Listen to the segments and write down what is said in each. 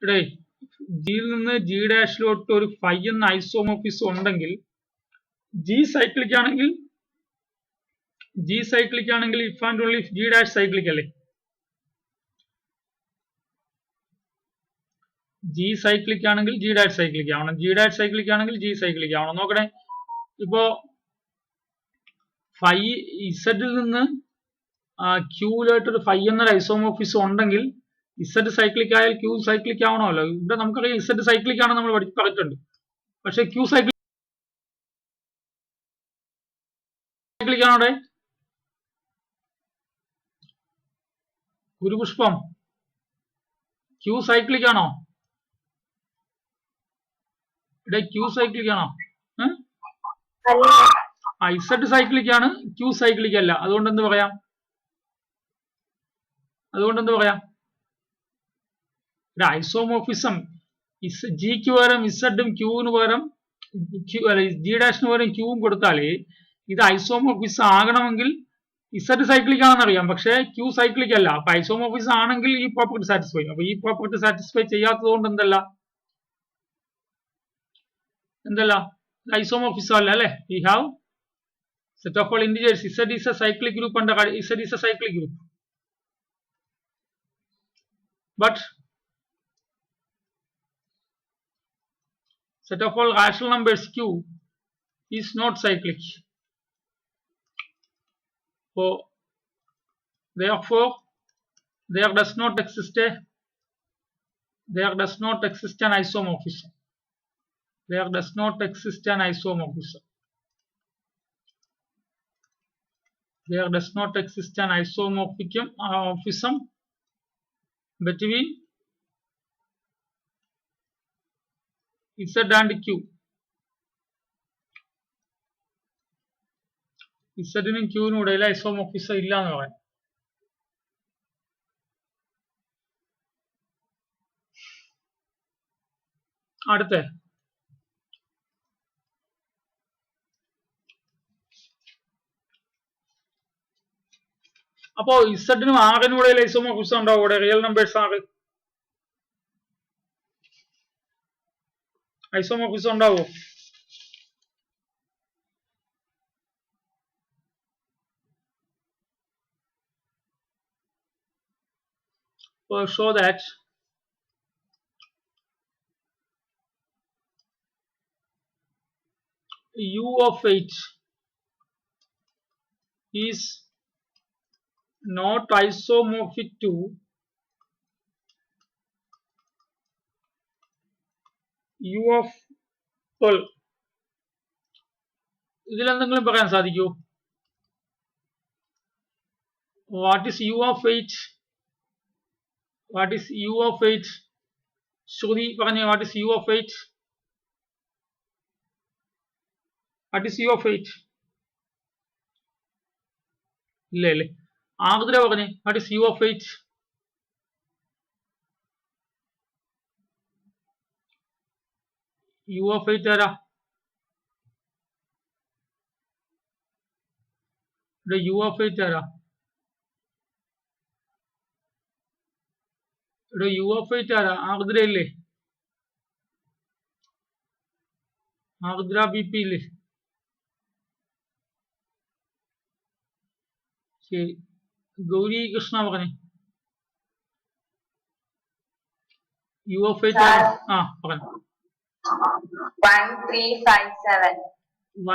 ഇവിടെ ജിയിൽ നിന്ന് ജി ഡാഷിലോട്ട് ഒരു ഫൈ എന്ന ഐസോമോർഫിസം ഉണ്ടെങ്കിൽ ജി സൈക്ലിക് ആണെങ്കിൽ if and only G dash cyclic അല്ലേ? ജി സൈക്ലിക് ആണെങ്കിൽ ജി ഡാഷ് സൈക്ലിക് ആവണം, ജി ഡാഷ് സൈക്ലിക് ആണെങ്കിൽ ജി സൈക്ലിക് ആവണം. നോക്കണേ, ഇപ്പോ ഫൈ ഇസഡിൽ നിന്ന് ക്യൂവിലോട്ട് ഒരു ഫൈ എന്നൊരു ഐസോമോർഫിസം ഉണ്ടെങ്കിൽ ഇസഡ് സൈക്ലിക് ആയാൽ ക്യൂ സൈക്ലിക് ആവണമല്ലോ. ഇവിടെ നമുക്കറിയാം ഇസഡ് സൈക്ലിക് ആണ് നമ്മൾ പറഞ്ഞിട്ടുണ്ട്, പക്ഷെ ക്യൂ സൈക്ലിക് ആണോ അവിടെ? ഗുരുപുഷ്പം, ക്യൂ സൈക്ലിക് ആണോ? ഇവിടെ ക്യൂ സൈക്ലിക് ആണോ? ഇസഡ് സൈക്ലിക് ആണ്, ക്യൂ സൈക്ലിക് അല്ല. അതുകൊണ്ട് എന്ത് പറയാം? ഐസോമോർഫിസം ജിക്ക് പകരം ഇസഡും ക്യൂവിന് പകരം ജി ഡാഷിന് പകരം ക്യൂവും കൊടുത്താലേ ഇത് ഐസോമോർഫിസം ആകണമെങ്കിൽ ഇസഡ് സൈക്ലിക് ആണെന്ന് അറിയാം, പക്ഷേ ക്യൂ സൈക്ലിക് അല്ല. അപ്പൊ ഐസോമോർഫിസം ആണെങ്കിൽ ഈ പ്രോപ്പർട്ടി സാറ്റിസ്ഫൈ. അപ്പൊ ഈ പ്രോപ്പർട്ടി സാറ്റിസ്ഫൈ ചെയ്യാത്തത് കൊണ്ട് എന്തല്ല ഐസോമോർഫിസം അല്ല അല്ലെ? We have set of all integers. Z is a cyclic group and Z is a cyclic group, but set of all rational numbers Q is not cyclic. So therefore there does not exist an isomorphism. There does not exist an isomorphism. There does not exist an isomorphism between Z and Q. ഇസഡിനും ക്യൂവിനും ഇടയിൽ isomorphism ഇല്ല എന്ന് പറയാം. അടുത്ത അപ്പോ ഇസഡിനും ആറിനും ഇടയിൽ isomorphism ഉണ്ടാവും. ഇവിടെ റിയൽ നമ്പേഴ്സ് ആറ് ഐസോമോർഫിസം ഉണ്ടാവോ? Show that U of H is not isomorphic to U of 12. ഇതിലെന്തെങ്കിലും പറയാൻ സാധിക്കൂ? What is U of H? What is U of H? ശ്രുതി പറഞ്ഞേ, what is U of H? What is U of H? ഇല്ല അല്ലേ? ആർദ്ര പറഞ്ഞേ, what is U of H? U of H ആരാ? ഇവിടെ U of H ആരാ? ഇവിടെ U of H ആരാ? ആർദ്ര ഇല്ലേ? ആർദ്ര ബി പി ഇല്ലേ? ശരി, ഗൗരി കൃഷ്ണ പറഞ്ഞേ U of H പറഞ്ഞു.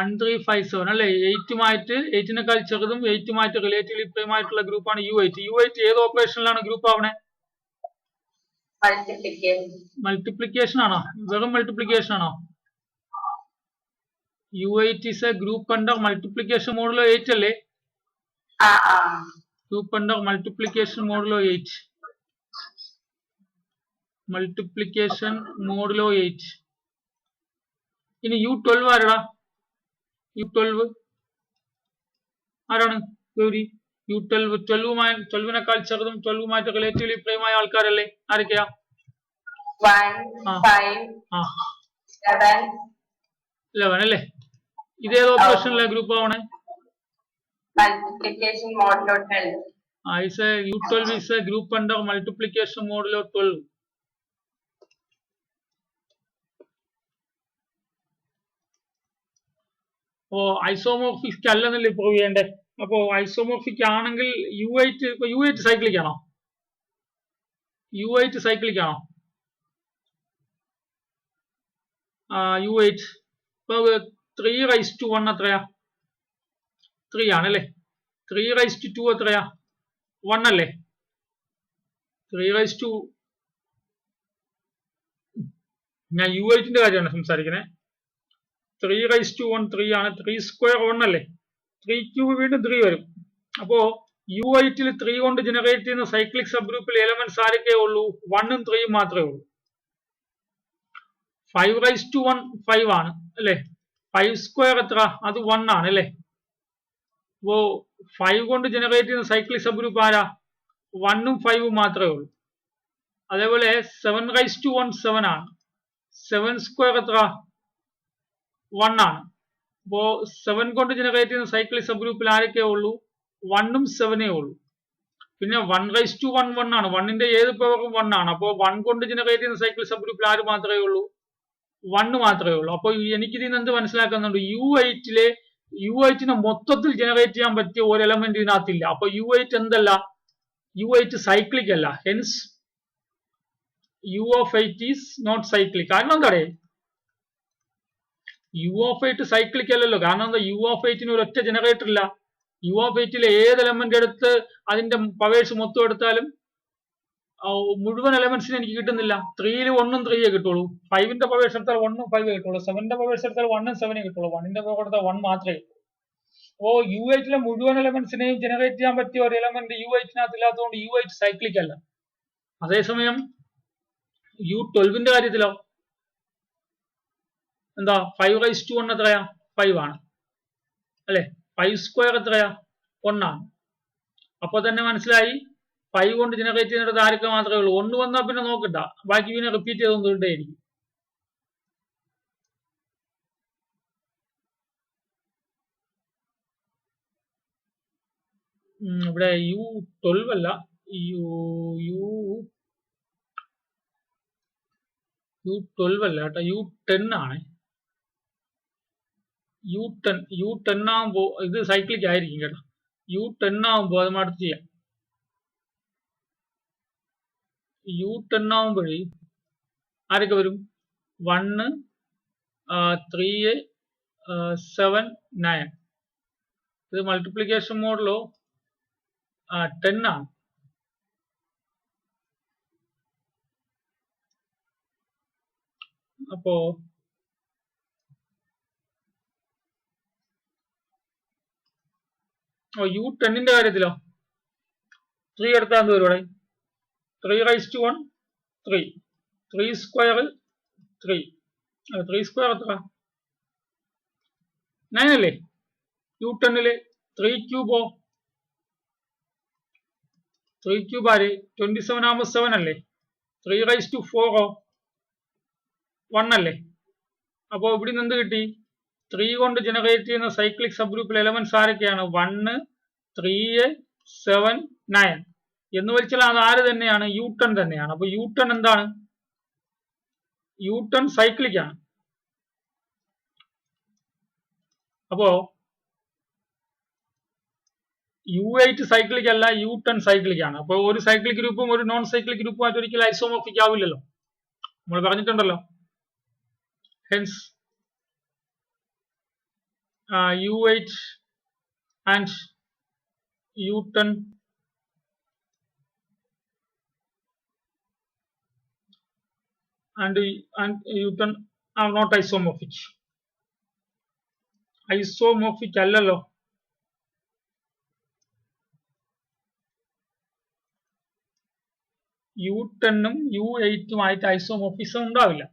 1357 അല്ലെ? 8 8നേക്കാൾ ചെറുതും 8 റിലേറ്റീവ്ലി പ്രൈം ആയിട്ടുള്ള ഗ്രൂപ്പാണ് U8. U8 ഏത് ഓപ്പറേഷനിലാണ് ഗ്രൂപ്പ് ആവണേ? മൾട്ടിപ്ലിക്കേഷൻ ആണോ? വെറും മൾട്ടിപ്ലിക്കേഷൻ ആണോ? U8 is a group under multiplication modulo 8 അല്ലേ? Group under multiplication modulo 8. Multiplication modulo 8. ഇനി U12 ആരാടാ? U12 ആരാണ്? ഗൗരി. U12 12നേക്കാൾ ചെറുതും 12 റിലേറ്റീവ്ലി പ്രൈം ആയ ആൾക്കാരല്ലേ? ആരൊക്കെയാ? 11 അല്ലേ? ഇതേത് ഓപ്പറേഷനിലെ group ആവണേ? Multiplication modulo 12. U12 is a group under multiplication modulo 12. അപ്പോ ഐസോമോർഫിക് അല്ലെന്നല്ലേ പ്രൂവ് ചെയ്യണ്ടേ? അപ്പോ ഐസോമോർഫിക് ആണെങ്കിൽ U8 സൈക്ലിക് ആണോ? U8 സൈക്ലിക് ആണോ? U8 ഇപ്പൊ 3:1 എത്രയാ? 3 ആണല്ലേ. 3:2 എത്രയാ? 1 അല്ലേ? 3 ഞാൻ U8ന്റെ കാര്യമാണ് സംസാരിക്കുന്നത്. 3:1 3 ആണ്. 3² 1 അല്ലേ? 3³ വീണ്ടും 3 വരും. അപ്പോ U8 3 കൊണ്ട് ജനറേറ്റ് ചെയ്യുന്ന സൈക്ലിക് സബ് ഗ്രൂപ്പിൽ എലമെന്റ്സ് ആരൊക്കെ ഉള്ളൂ? 1ഉം 3ഉം മാത്രമേ ഉള്ളൂ. 5:1 5 ആണ് അല്ലേ? 5² എത്ര? അത് 1 ആണ് അല്ലേ? അപ്പോ 5 കൊണ്ട് ജനറേറ്റ് ചെയ്യുന്ന സൈക്ലിക് സബ് ഗ്രൂപ്പ് ആരാ? 1ഉം 5ഉം മാത്രമേ ഉള്ളൂ. അതേപോലെ 7:1 7 ആണ്. 7² എത്ര? 1 ആണ്. അപ്പോ 7 കൊണ്ട് ജനറേറ്റ് ചെയ്യുന്ന സൈക്ലിക് സബ് ഗ്രൂപ്പിൽ ആരൊക്കെ ഉള്ളൂ? 1ഉം 7 ഉള്ളൂ. പിന്നെ 1:1 1 ആണ്. 1ന്റെ ഏത് പവറും 1 ആണ്. അപ്പോ 1 കൊണ്ട് ജനറേറ്റ് ചെയ്യുന്ന സൈക്ലിക് സബ് ഗ്രൂപ്പിൽ ആര് മാത്രമേ ഉള്ളൂ? 1 മാത്രമേ ഉള്ളൂ. അപ്പൊ എനിക്ക് ഇതിൽ നിന്ന് എന്ത് മനസ്സിലാക്കുന്നുണ്ട്? U8നെ മൊത്തത്തിൽ ജനറേറ്റ് ചെയ്യാൻ പറ്റിയ ഒരു എലമെന്റ് ഇതിനകത്തില്ല. അപ്പൊ U8 എന്തല്ല? U8 സൈക്ലിക് അല്ല. Hence U8 is not cyclic. കാരണം എന്താ? U8 സൈക്ലിക് അല്ലല്ലോ. കാരണം എന്താ? U8ന് ഒരൊറ്റ ജനറേറ്റർ ഇല്ല. U8ലെ ഏത് എലമെന്റ് എടുത്ത് അതിന്റെ പവേഴ്സ് മൊത്തം എടുത്താലും മുഴുവൻ എലമെന്റ്സിന് എനിക്ക് കിട്ടുന്നില്ല. 3ൽ 1ഉം 3 കിട്ടുള്ളൂ. 5ന്റെ പവേഴ്സ് എടുത്താൽ 1ഉം 5 കിട്ടുള്ളൂ. 7ന്റെ പവേഴ്സ് എടുത്താൽ 1ഉം 7 കിട്ടുള്ളൂ. 1ന്റെ പവർ എടുത്താൽ 1 മാത്രമേ കിട്ടുള്ളൂ. അപ്പോ U8ലെ മുഴുവൻ എലമെന്റ്സിനെയും ജനറേറ്റ് ചെയ്യാൻ പറ്റിയ ഒരു എലമെന്റ് U8നകത്ത് ഇല്ലാത്തതുകൊണ്ട് U8 സൈക്ലിക് അല്ല. അതേസമയം U12ന്റെ കാര്യത്തിലോ എന്താ? 5:1 എത്രയാ? 5 ആണ് അല്ലെ? 5² എത്രയാ? 1 ആണ്. അപ്പൊ തന്നെ മനസ്സിലായി 5 കൊണ്ട് ജനറേറ്റ് ചെയ്യുന്നിടത്ത് ആരൊക്കെ മാത്രമേ ഉള്ളൂ. 1 വന്നാൽ പിന്നെ നോക്കണ്ട, ബാക്കി പിന്നെ റിപ്പീറ്റ് ചെയ്തുകൊണ്ടേയിരിക്കും. ഇവിടെ U12 അല്ല, U12 അല്ല കേട്ടോ, U10 ആണ്. U10 ആകുമ്പോ ഇത് സൈക്ലിക് ആയിരിക്കും കേട്ടോ. U10 ആകുമ്പോ അത് അടുത്ത് ചെയ്യാം. U10 ആകുമ്പോഴേ ആരൊക്കെ വരും? 1 3 7 9. ഇത് മൾട്ടിപ്ലിക്കേഷൻ മോഡിലോ 10 ആണ്. അപ്പോ U10ന്റെ കാര്യത്തിലോ 3 എടുത്താൽ എന്ത് വരും? 3:1 3. 3² 3. 3² എത്ര? 9 അല്ലേ? U10ല് 3³ 3³ ആര്? 27 ആകുമ്പോ 7 അല്ലേ? 3:4 1 അല്ലേ? അപ്പോ ഇവിടെ നിന്ന് എന്ത് കിട്ടി? 3 കൊണ്ട് ജനറേറ്റ് ചെയ്യുന്ന സൈക്ലിക് സബ് ഗ്രൂപ്പിൽ എലമെന്റ്സ് ആരൊക്കെയാണ്? 1 3 7 9 എന്ന് വെച്ചാൽ അത് ആര് തന്നെയാണ്? U10 തന്നെയാണ്. അപ്പൊ U10 എന്താണ്? U10 സൈക്ലിക് ആണ്. അപ്പോ U8 സൈക്ലിക് അല്ല, U10 സൈക്ലിക് ആണ്. അപ്പൊ ഒരു സൈക്ലിക് ഗ്രൂപ്പും ഒരു നോൺ സൈക്ലിക് ഗ്രൂപ്പുമായിട്ട് ഒരിക്കലും ഐസോമോർഫിക് ആവില്ലല്ലോ, നമ്മൾ പറഞ്ഞിട്ടുണ്ടല്ലോ. Hence U8 and U10 and U10 are not isomorphic. Isomorphic അല്ലല്ലോ. U10ഉം U8ഉമായിട്ട് ഐസോമോർഫിസം ഉണ്ടാവില്ല.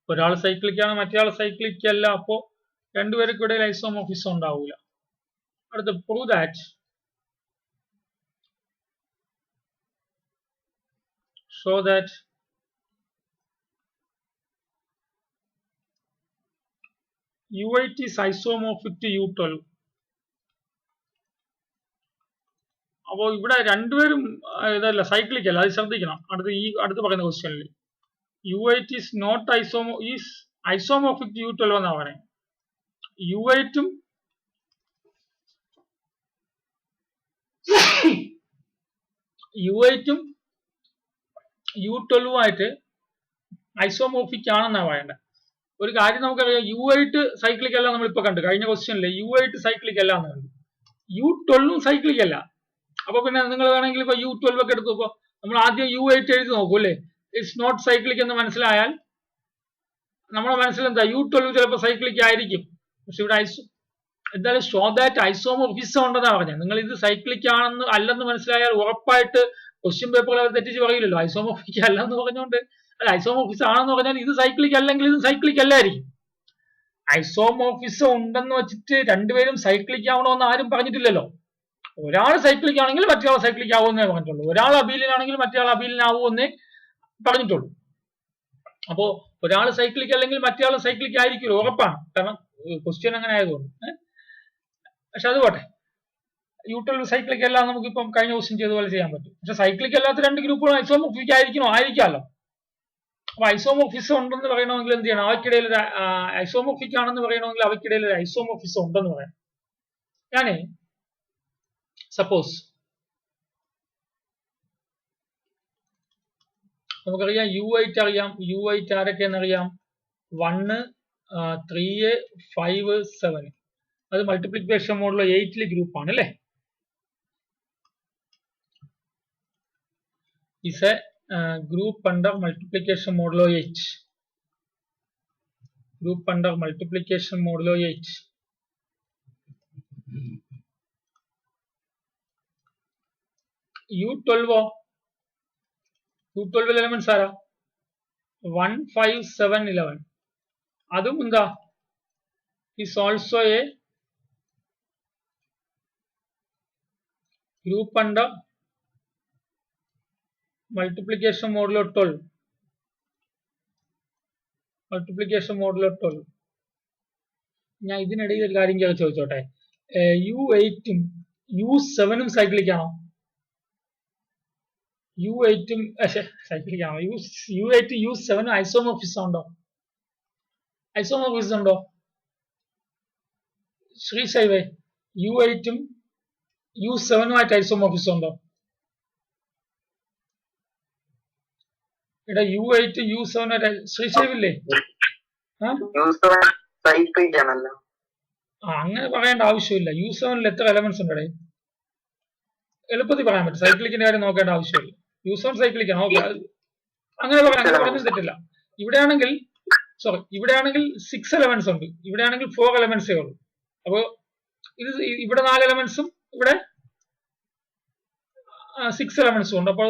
ഒരാൾ സൈക്ലിക് ആണ്, മറ്റേയാൾ സൈക്ലിക് അല്ല. അപ്പോ രണ്ടുപേർക്കിടയിൽ ഐസോമോർഫിസം ഉണ്ടാവില്ല. അടുത്ത prove that. Show that U8 is isomorphic to U12. അപ്പോൾ ഇവിടെ രണ്ടുപേരും ഇതല്ല സൈക്ലിക് അല്ല, അത് ശ്രദ്ധിക്കണം. അടുത്ത് പറയുന്ന ക്വസ്റ്റ്യനിൽ U8 is not is isomorphic to U12 എന്നാ പറയുന്നത്. U8ഉം U12ഉമായിട്ട് ഐസോമോർഫിക് ആണെന്നാ പറയേണ്ടത്. ഒരു കാര്യം നമുക്കറിയാം, U8 സൈക്ലിക് അല്ല, നമ്മളിപ്പോ കണ്ടു കഴിഞ്ഞ ക്വസ്റ്റ്യനിലെ U8 സൈക്ലിക് അല്ല എന്ന് കണ്ടു. U12ഉം സൈക്ലിക് അല്ല. അപ്പൊ പിന്നെ നിങ്ങൾ വേണമെങ്കിൽ ഇപ്പൊ U12 ഒക്കെ എടുത്തു, ഇപ്പൊ നമ്മൾ ആദ്യം U8 എഴുതി നോക്കൂ അല്ലേ, ഇറ്റ്സ് നോട്ട് സൈക്ലിക് എന്ന് മനസ്സിലായാൽ നമ്മുടെ മനസ്സിൽ എന്താ, U12 ചിലപ്പോൾ സൈക്ലിക് ആയിരിക്കും. പക്ഷെ ഇവിടെ എന്തായാലും ഷോ ദാറ്റ് ഐസോമോർഫിസം ഉണ്ടെന്നാ പറഞ്ഞത്. നിങ്ങൾ ഇത് സൈക്ലിക് ആണെന്ന് അല്ലെന്ന് മനസ്സിലായാൽ ഉറപ്പായിട്ട് ക്വസ്റ്റ്യൻ പേപ്പറിൽ അവർ തെറ്റിച്ച് പറയില്ലല്ലോ. ഐസോമോർഫിക് അല്ലെന്ന് പറഞ്ഞുകൊണ്ട്, അല്ല ഐസോമോർഫിസം ആണെന്ന് പറഞ്ഞാൽ ഇത് സൈക്ലിക് അല്ലെങ്കിൽ ഇത് സൈക്ലിക് അല്ലായിരിക്കും. ഐസോമോർഫിസം ഉണ്ടെന്ന് വെച്ചിട്ട് രണ്ടുപേരും സൈക്ലിക് ആവണമെന്ന് ആരും പറഞ്ഞിട്ടില്ലല്ലോ. ഒരാൾ സൈക്ലിക് ആണെങ്കിൽ മറ്റൊരാൾ സൈക്ലിക് ആവുമെന്നേ പറഞ്ഞിട്ടുള്ളൂ. ഒരാൾ അബീലിനാണെങ്കിൽ മറ്റൊരാൾ അബീലിനാവുമെന്നേ പറഞ്ഞിട്ടുള്ളൂ. അപ്പോ ഒരാൾ സൈക്ലിക് അല്ലെങ്കിൽ മറ്റൊരാൾ സൈക്ലിക് ആയിരിക്കുമല്ലോ, ഉറപ്പാണ്. കാരണം ക്വസ്റ്റ്യൻ അങ്ങനെ ആയതുകൊണ്ട്. പക്ഷെ അത് പോട്ടെ, U12 സൈക്ലിക് അല്ല നമുക്കിപ്പം കഴിഞ്ഞ ക്വസ്റ്റ്യൻ ചെയ്തതുപോലെ ചെയ്യാൻ പറ്റും. പക്ഷെ സൈക്ലിക് അല്ലാത്ത രണ്ട് ഗ്രൂപ്പുകളും ഐസോമോർഫിക് ആയിരിക്കാമല്ലോ. അപ്പൊ ഐസോമോർഫിസം ഉണ്ടെന്ന് പറയണമെങ്കിൽ എന്ത് ചെയ്യണം, അവയ്ക്കിടയിൽ ഒരു ഐസോമോർഫിക് ആണെന്ന് പറയണമെങ്കിൽ അവയ്ക്കിടയിൽ ഒരു ഐസോമോർഫിസം ഉണ്ടെന്ന് പറയാം. ഞാനേ സപ്പോസ് നമുക്കറിയാം U8 അറിയാം. U8 ആരൊക്കെയെന്നറിയാം, 1, 3, 5, 7. അത് മൾട്ടിപ്ലിക്കേഷൻ മോഡുള്ള 8 ഗ്രൂപ്പാണ് അല്ലേ. is a group under multiplication modulo 8. Group under multiplication modulo 8. U12 elements ആരാ, 1, 5, 7, 11. അതും എന്താ, is also a group under multiplication modulo 12. Multiplication modulo 12. ഞാൻ ഇതിനിടയിൽ ഒരു കാര്യം ചോദിച്ചോട്ടെ, U8ഉം U7ഉം സൈക്ലിക് ആണോ? U8ഉം സൈക്ലിക് ആണോ? U8 U7 ഐസോമോർഫിസം ഉണ്ടോ? ഐസോമോർഫിസം ഉണ്ടോ? ശ്രീശൈവേ, U8ഉം U7ഉമായിട്ട് ഐസോമോർഫിസം ഉണ്ടോ? ഇവിടെ U8 U7 ശ്രീശൈവില്ലേ? അങ്ങനെ പറയേണ്ട ആവശ്യമില്ല. U7ൽ എത്ര എലമെന്റ്സ് ഉണ്ട്? എളുപ്പത്തിൽ പറയാൻ പറ്റും. സൈക്ലിക്കിന്റെ കാര്യം നോക്കേണ്ട ആവശ്യമില്ല. U7 സൈക്ലിക് ആണ്, ഓക്കെ, അങ്ങനെ പറയാൻ പറഞ്ഞും തെറ്റില്ല. ഇവിടെയാണെങ്കിൽ 6 എലമെന്റ്സ് ഉണ്ട്, ഇവിടെയാണെങ്കിൽ 4 എലമെന്റ്സേ ഉള്ളൂ. അപ്പോ ഇത് ഇവിടെ 4 എലമെന്റ്സും ഇവിടെ 6 എലമെന്റ്സും ഉണ്ട്. അപ്പൊ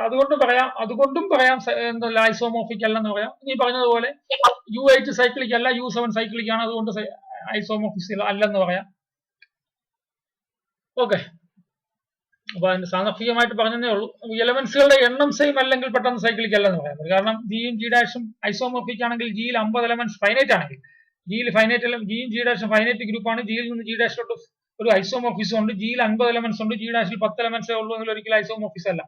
അതുകൊണ്ടും പറയാം എന്തല്ല ഐസോമോർഫിക് അല്ലെന്ന് പറയാം. നീ പറഞ്ഞതുപോലെ U8 സൈക്ലിക് അല്ല, U7 സൈക്ലിക് ആണ്, അതുകൊണ്ട് ഐസോമോർഫിക് അല്ലെന്ന് പറയാം. ഓക്കെ, അപ്പൊ അതിന്റെ സാന്ദർഭികമായിട്ട് പറഞ്ഞതേ ഉള്ളൂ. എലമെന്റ്സുകളുടെ എണ്ണം സെയിം അല്ലെങ്കിൽ പെട്ടെന്ന് സൈക്ലിക് അല്ലെന്ന് പറയാം. കാരണം ജിയും ജി ഡാഷും ഐസോമോർഫിക് ആണെങ്കിൽ ജിയിൽ 50 എലമെന്റ്സ് ഫൈനൈറ്റ് ആണെങ്കിൽ, ജിയിൽ ജിയും ജി ഡാഷും ഫൈനൈറ്റ് ഗ്രൂപ്പാണ്. ജിയിൽ നിന്ന് ജി ഡാഷിലോട്ട് ഒരു ഐസോമോർഫിസം ഉണ്ട്. ജിയിൽ 50 എലമെന്റ്സ് ഉണ്ട്, ജി ഡാഷിൽ 10 എലമെന്റ്സേ ഉള്ളൂ എങ്കിൽ ഒരിക്കലും ഐസോമോർഫിസം അല്ല.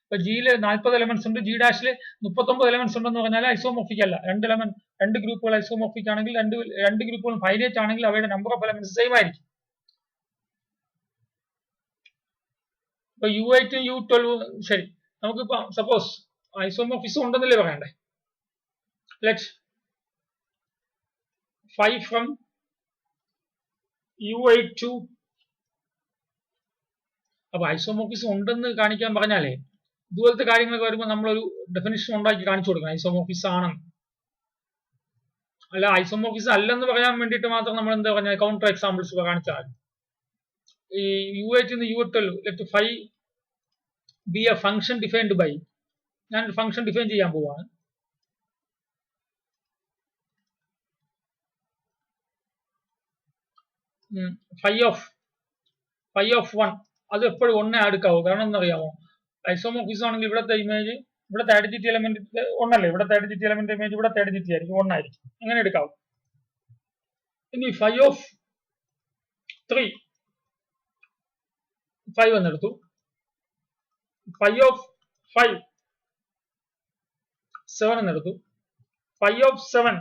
ഇപ്പൊ ജിയിൽ 40 എലമെന്റ്സ് ഉണ്ട്, ജി ഡാഷിൽ 39 എലമെന്റ്സ് ഉണ്ടെന്ന് പറഞ്ഞാൽ ഐസോമോർഫിക് അല്ല. രണ്ട് ഗ്രൂപ്പുകൾ ഐസോമോർഫിക് ആണെങ്കിൽ, രണ്ട് ഗ്രൂപ്പുകളും ഫൈനൈറ്റ് ആണെങ്കിൽ അവയുടെ നമ്പർ ഓഫ് എലമെന്റ്സ് സെയിം ആയിരിക്കും. ഇപ്പൊ U8 U12 ശരി, നമുക്കിപ്പോ സപ്പോസ് ഐസോമോർഫിസം ഉണ്ടെന്നല്ലേ പറയണ്ടേ. ലെറ്റ് 5 ഫ്രം U8 to, അപ്പൊ ഐസോമോർഫിസം ഉണ്ടെന്ന് കാണിക്കാൻ പറഞ്ഞാലേ ഇതുപോലത്തെ കാര്യങ്ങളൊക്കെ വരുമ്പോൾ നമ്മളൊരു ഡെഫിനിഷൻ ഉണ്ടാക്കി കാണിച്ചു കൊടുക്കണം ഐസോമോർഫിസം ആണെന്ന്. അല്ല ഐസോമോർഫിസം അല്ലെന്ന് പറയാൻ വേണ്ടിയിട്ട് മാത്രം നമ്മൾ എന്താ പറഞ്ഞാൽ കൗണ്ടർ എക്സാമ്പിൾസ് കാണിച്ചാൽ, ഈ U8 U12 let 5 be a function defined by, ഞാൻ ഫംഗ്ഷൻ ഡിഫൈൻ ചെയ്യാൻ പോവാണ്. ഫൈ ഓഫ് 1, അത് എപ്പോഴും 1 അടുക്കാവൂ. കാരണം എന്നറിയാമോ, ഐസോമോർഫിസം ആണെങ്കിൽ ഇവിടുത്തെ ഇമേജ്, ഇവിടുത്തെ ഐഡന്റിറ്റി എലമെന്റ് 1 അല്ലേ, ഇവിടുത്തെ ഐഡന്റിറ്റി എലമെന്റ് ഇമേജ് ഇവിടുത്തെ ഐഡന്റിറ്റി ആയിരിക്കും 1 ആയിരിക്കും. അങ്ങനെ എടുക്കാവും. ഇനി 5 of 3 5 എന്നെടുത്തു. 5 of 5 7 എന്നെടുത്തു. 5 of 7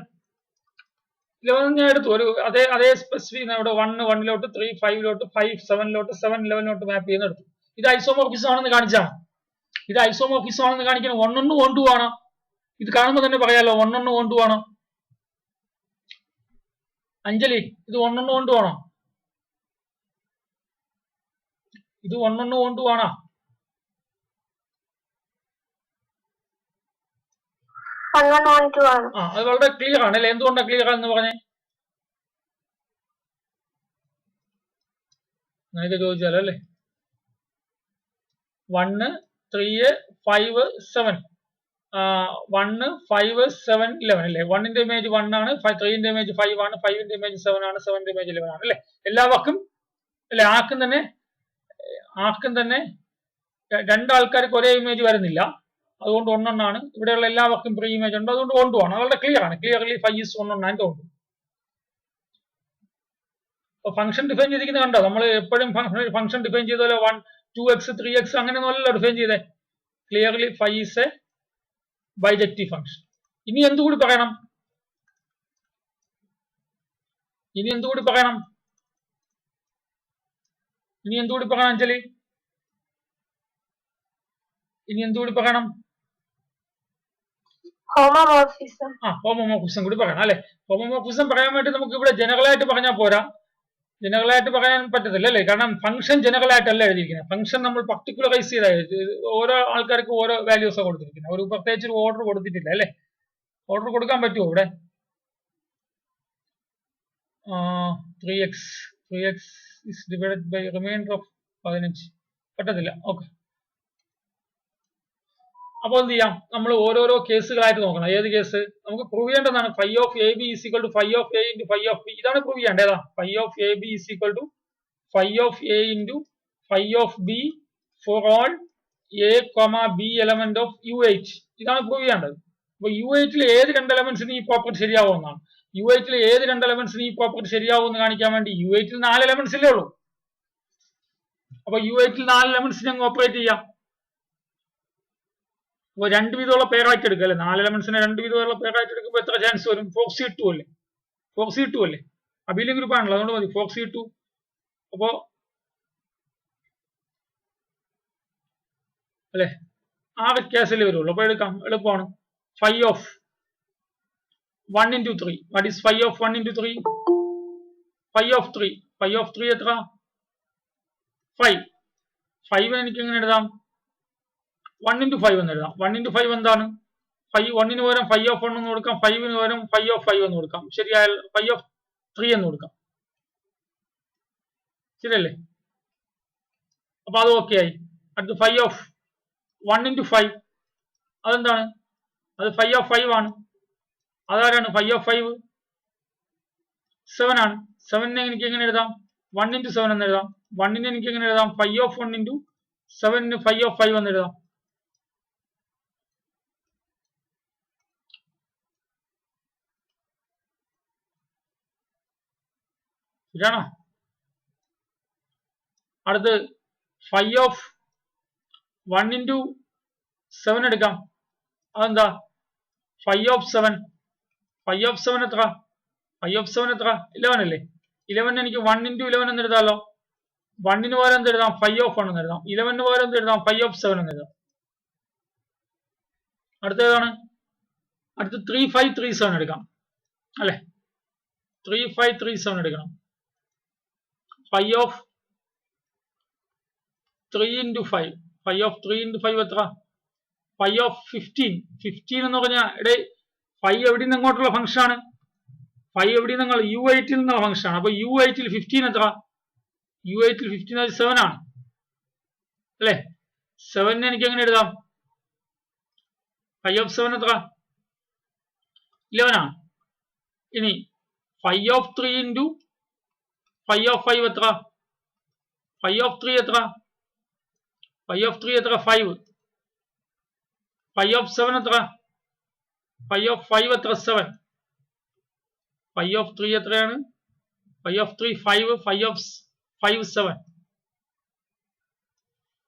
11 ഞാൻ എടുത്തു. ഒരു അതേ സ്പെസിഫിക് ഇവിടെ 1 1 3 5 5 7 7 11 മാപ്പ് ചെയ്യുന്ന എടുത്തു. ഇത് ഐസോമോർഫിസം ആണെന്ന് കാണിച്ചാണ്. ഇത് ഐസോമോർഫിസം ആണെന്ന് കാണിക്കാൻ 1 1 1 2 ആണ്. ഇത് കാണുമ്പോൾ തന്നെ പറയാലോ 1 1 1 2 ആണ്. അഞ്ജലി ഇത് 1 1 1 2 ആണോ? ഇത് 1 1 1 2 ആണോ? അത് വളരെ ക്ലിയർ ആണ് അല്ലെ? എന്തുകൊണ്ടാണ് ക്ലിയർ ആണെന്ന് പറഞ്ഞേ? നിനക്ക് ചോദിച്ചാലോ അല്ലേ? 1 3 5 7 1 5 7 11 അല്ലേ? 1ന്റെ ഇമേജ് 1 ആണ്, 3ന്റെ ഇമേജ് 5 ആണ്, 5ന്റെ ഇമേജ് 7 ആണ്, 7ന്റെ ഇമേജ് 11 ആണ് അല്ലെ? എല്ലാവർക്കും അല്ലെ? ആർക്കും തന്നെ രണ്ടാൾക്കാർക്ക് ഒരേ ഇമേജ് വരുന്നില്ല. അതുകൊണ്ട് 1 1 ആണ്. ഇവിടെയുള്ള എല്ലാവർക്കും പ്രീ ഇമേജ് ഉണ്ട്. അതുകൊണ്ട് 1 2 ആണ്. വളരെ ക്ലിയർ ആണ്. Clearly 5 is 1 1 and 1 2. അപ്പൊ ഫംഗ്ഷൻ ഡിഫൈൻ ചെയ്തിരിക്കുന്നത് കണ്ടോ? നമ്മൾ എപ്പോഴും ഫംഗ്ഷൻ ഡിഫൈൻ ചെയ്തല്ലോ 1 2x 3x അങ്ങനെയൊന്നുമല്ലോ ഡിഫൈൻ ചെയ്തേ. Clearly 5 is a bijective function. ഇനി എന്തുകൂടി പറയണം? ഇനി എന്തുകൂടി പറയണം അഞ്ജലി? ഇനി എന്തുകൂടി പറയണം? ഹോമോമോർഫിസം കൂടി പറയണം അല്ലെ? ഹോമോമോർഫിസം പറയാൻ വേണ്ടി നമുക്ക് ഇവിടെ ജനറൽ ആയിട്ട് പറഞ്ഞാൽ പോരാ. ജനറൽ ആയിട്ട് പറയാൻ പറ്റത്തില്ല അല്ലേ? കാരണം ഫംഗ്ഷൻ ജനറൽ ആയിട്ടല്ല എഴുതിയിരിക്കുന്നത്. ഫംഗ്ഷൻ നമ്മൾ പർട്ടിക്കുലറൈസ് ചെയ്താൽ ഓരോ ആൾക്കാർക്ക് ഓരോ വാല്യൂസാണ് കൊടുത്തിരിക്കുന്നത്. ഒരു പ്രത്യേകിച്ച് ഒരു ഓർഡർ കൊടുത്തിട്ടില്ല അല്ലെ? ഓർഡർ കൊടുക്കാൻ പറ്റുമോ ഇവിടെ? 3x is divided by remainder of 15 പറ്റത്തില്ല. ഓക്കെ, അപ്പൊ എന്ത് ചെയ്യാം? നമ്മൾ ഓരോരോ കേസുകളായിട്ട് നോക്കണം. ഏത് കേസ് നമുക്ക് പ്രൂവ് ചെയ്യേണ്ടതാണ്? phi of ab is equal to phi of a into phi of b. ഇതാണ് പ്രൂവ് ചെയ്യേണ്ടത്. phi of ab is equal to phi of a into phi of b for all a, b element of UH. ഇതാണ് prove ചെയ്യേണ്ടത്. അപ്പൊ UH ഏത് രണ്ട് എലമെന്റ്സിന് ഈ property ശരിയാവുന്നതാണ്. UH ഏത് രണ്ട് എലമെന്റ്സിന് ഈ പ്രോപ്പർട്ടി ശരിയാവുമെന്ന് കാണിക്കാൻ വേണ്ടി UH 4 എലമെന്റ്സ് ഇല്ലേ ഉള്ളൂ. അപ്പൊ UH 4 എലമെന്റ്സിനെ അങ്ങ് ഓപ്പറേറ്റ് ചെയ്യാം. അപ്പൊ രണ്ട് വിധമുള്ള പേരായിട്ട് എടുക്കുക അല്ലെ? 4 എലമെന്റ്സിനെ രണ്ട് വിധമുള്ള പേരായിട്ട് എടുക്കുമ്പോൾ എത്ര ചാൻസ് വരും? 4c2 അല്ലേ? 4c2 അല്ലേ? അബിലിയൻ ഗ്രൂപ്പ് ആണല്ലോ, അതുകൊണ്ട് മതി 4c2. അപ്പോ അല്ലെ ആ വ്യത്യാസമല്ലേ വരുള്ളൂ. അപ്പൊ എടുക്കാം, എളുപ്പമാണ്. phi of 1 into 3. What is phi of 1 into 3? phi of 3 എത്ര? 5. 5 എനിക്ക് എങ്ങനെ എഴുതാം? 1 into 5 എന്ന് എഴുതാം. 1 into 5 എന്താണ്? 1 ന് പകരം phi of 1 എന്ന് കൊടുക്കാം, 5 ന് പകരം phi of 5 എന്ന് കൊടുക്കാം. ശരിയായാൽ phi of 3 എന്ന് കൊടുക്കാം. ശരിയല്ലേ? അപ്പൊ അത് ഓക്കെ ആയി. അടുത്ത് phi of 1 into 5 അതെന്താണ്? അത് phi of 5 ആണ്. അതാരാണ്? phi of 5 7 ആണ്. 7നെ എനിക്ക് എങ്ങനെ എഴുതാം? 1 into 7 എന്ന് എഴുതാം. 1നെ എനിക്ക് എങ്ങനെ എഴുതാം? phi of 1 into 7 phi of 5 എന്ന് എഴുതാം. ശരിയാണോ? അടുത്ത് phi of 1 into 7 എടുക്കാം. അതെന്താ? phi of 7 എത്ര? phi of 7 എത്ര? 11 അല്ലേ? 11 എനിക്ക് 1 into 11 എന്ന് എഴുതാമല്ലോ. 1 ന് പകരം എന്ത് എഴുതാം? phi of 1 എന്ന് എഴുതാം. 11 ന് പകരം എന്ത് എഴുതാം? phi of 7 എന്ന് എഴുതാം. അടുത്ത ഏതാണ്? അടുത്ത് 3 5 3 7 എടുക്കാം അല്ലെ? 3 5 3 7 എടുക്കണം. phi of 3 into 5. phi of 3 into 5 എത്ര? phi of 15 എന്ന് പറഞ്ഞാൽ ഇവിടെ phi എവിടെ നിന്ന് അങ്ങോട്ടുള്ള ഫംഗ്ഷൻ ആണ്? phi എവിടെ നിന്ന്? U8 നിന്നുള്ള ഫംഗ്ഷൻ ആണ്. അപ്പൊ U8 15 എത്ര? U8 15 7 ആണ് അല്ലെ? 7നെ എനിക്ക് എങ്ങനെ എഴുതാം? phi of 7 എത്ര? 11 ആണ്. ഇനി phi of 3 into phi of 5 എത്ര? phi of 3 എത്ര? phi of 3 എത്ര? 5. phi of 7 എത്ര? phi of 5 എത്ര? 7. phi of 3 എത്രയാണ്? Phi of 3 5, phi of 5 7.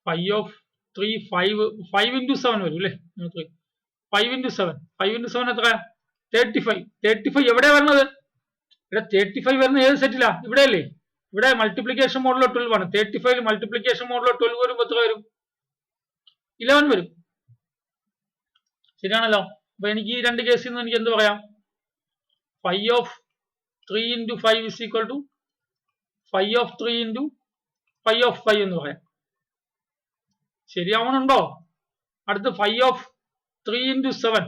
Phi of 3 5 into 7 വരും അല്ലേ? 5 into 7. 5 into 7 എത്ര? 35. 35 എവിടെയാ വരുന്നത്? ഇവിടെ 35 വരുന്നത് ഏത് സെറ്റിലാ? ഇവിടെ അല്ലേ? ഇവിടെ മൾട്ടിപ്ലിക്കേഷൻ മോഡിലോ 12 ആണ്. 35 മൾട്ടിപ്ലിക്കേഷൻ മോഡിലോ 12 വരുമ്പോൾ എത്ര വരും? 11 വരും. ശരിയാണല്ലോ. അപ്പൊ എനിക്ക് ഈ രണ്ട് കേസിൽ നിന്ന് എനിക്ക് എന്ത് പറയാം? Phi of 3 into 5 is equal to phi of 3 into phi of 5 എന്ന് പറയാം. ശരിയാവണുണ്ടോ? അടുത്ത് phi of 3 into 7.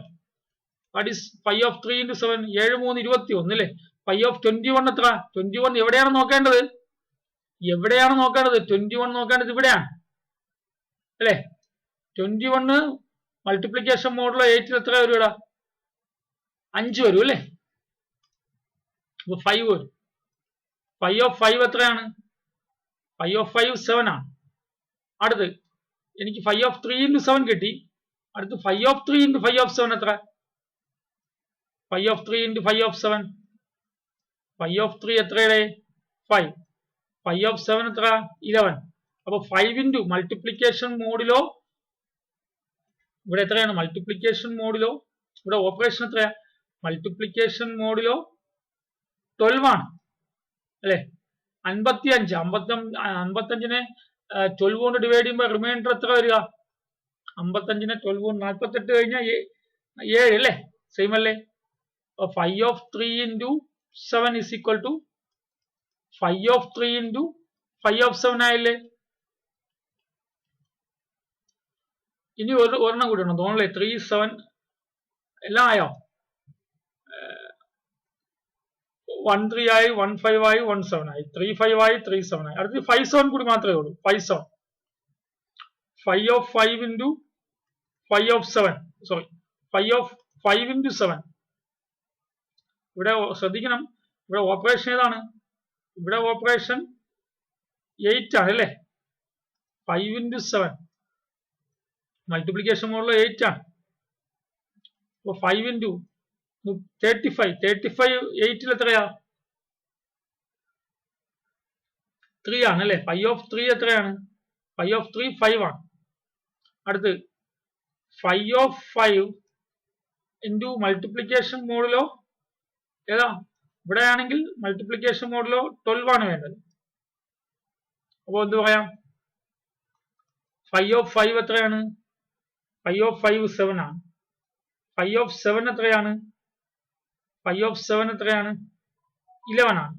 What is phi of 3 into 7? 7 3 21 അല്ലേ? Phi of 21 എത്ര? 21 എവിടെയാണ് നോക്കേണ്ടത്? 21 നോക്കേണ്ടത് ഇവിടെയാണ് അല്ലേ? 21 മൾട്ടിപ്ലിക്കേഷൻ മോഡിലോ 8 എത്ര വരും ഇവിടെ? 5 വരും അല്ലേ? അപ്പൊ 5 വരും. Phi of 5 എത്രയാണ്? Phi of 5 7 ആണ്. അടുത്ത് എനിക്ക് phi of 3 into 7 കിട്ടി. അടുത്ത് phi of 3 into phi of 7 എത്ര? Phi of 3 into phi of 7. Phi of 3 എത്രയുടെ? 5. Phi of 7 എത്ര? 11. അപ്പൊ 5 into മൾട്ടിപ്ലിക്കേഷൻ മോഡിലോ ഇവിടെ എത്രയാണ്? മൾട്ടിപ്ലിക്കേഷൻ മോഡിലോ ഇവിടെ ഓപ്പറേഷൻ എത്രയാ? മൾട്ടിപ്ലിക്കേഷൻ മോഡിലോ 12 ആണ് അല്ലെ? 55. 55നെ 12 കൊണ്ട് ഡിവൈഡ് ചെയ്യുമ്പോൾ റിമൈൻഡർ എത്ര വരിക? 55നെ 12 കൊണ്ട് 48 കഴിഞ്ഞാൽ 7 അല്ലേ? സെയിം അല്ലേ? Phi of 3 into 7 is equal to phi of 3 into phi of 7 ആയില്ലേ? ഇനി ഒരെണ്ണം കൂടി ഉണ്ടോ? തോന്നല്ലേ? 3 7 എല്ലാം ആയോ? 1 3 ആയി, 1 5 ആയി, 1 7 ആയി, 3 5 ആയി, 3 7 ആയി. അടുത്ത് 5 7 കൂടി മാത്രമേ ഉള്ളൂ. 5 7. Phi of 5 into phi of 7. Sorry, phi of 5 into 7. ഇവിടെ ശ്രദ്ധിക്കണം, ഇവിടെ ഓപ്പറേഷൻ ഏതാണ്? ഇവിടെ ഓപ്പറേഷൻ 8 ആണ് അല്ലേ? 5 into 7 മൾട്ടിപ്ലിക്കേഷൻ മോഡിലോ 8 ആണ്. അപ്പൊ 5 into 35. 35 8ൽ എത്രയാ? 3 ആണ് അല്ലേ? Phi of 3 എത്രയാണ്? Phi of 3 5 ആണ്. അടുത്ത് phi of 5 into മൾട്ടിപ്ലിക്കേഷൻ മോഡിലോ ഏതാ? ഇവിടെ ആണെങ്കിൽ മൾട്ടിപ്ലിക്കേഷൻ മോഡിലോ 12 ആണ് വേണ്ടത്. അപ്പൊ എന്ത് പറയാം? Phi of 5 എത്രയാണ്? Phi of 5 7 ആണ്. Phi of 7 എത്രയാണ്? Phi of 7 എത്രയാണ്? 11 ആണ്.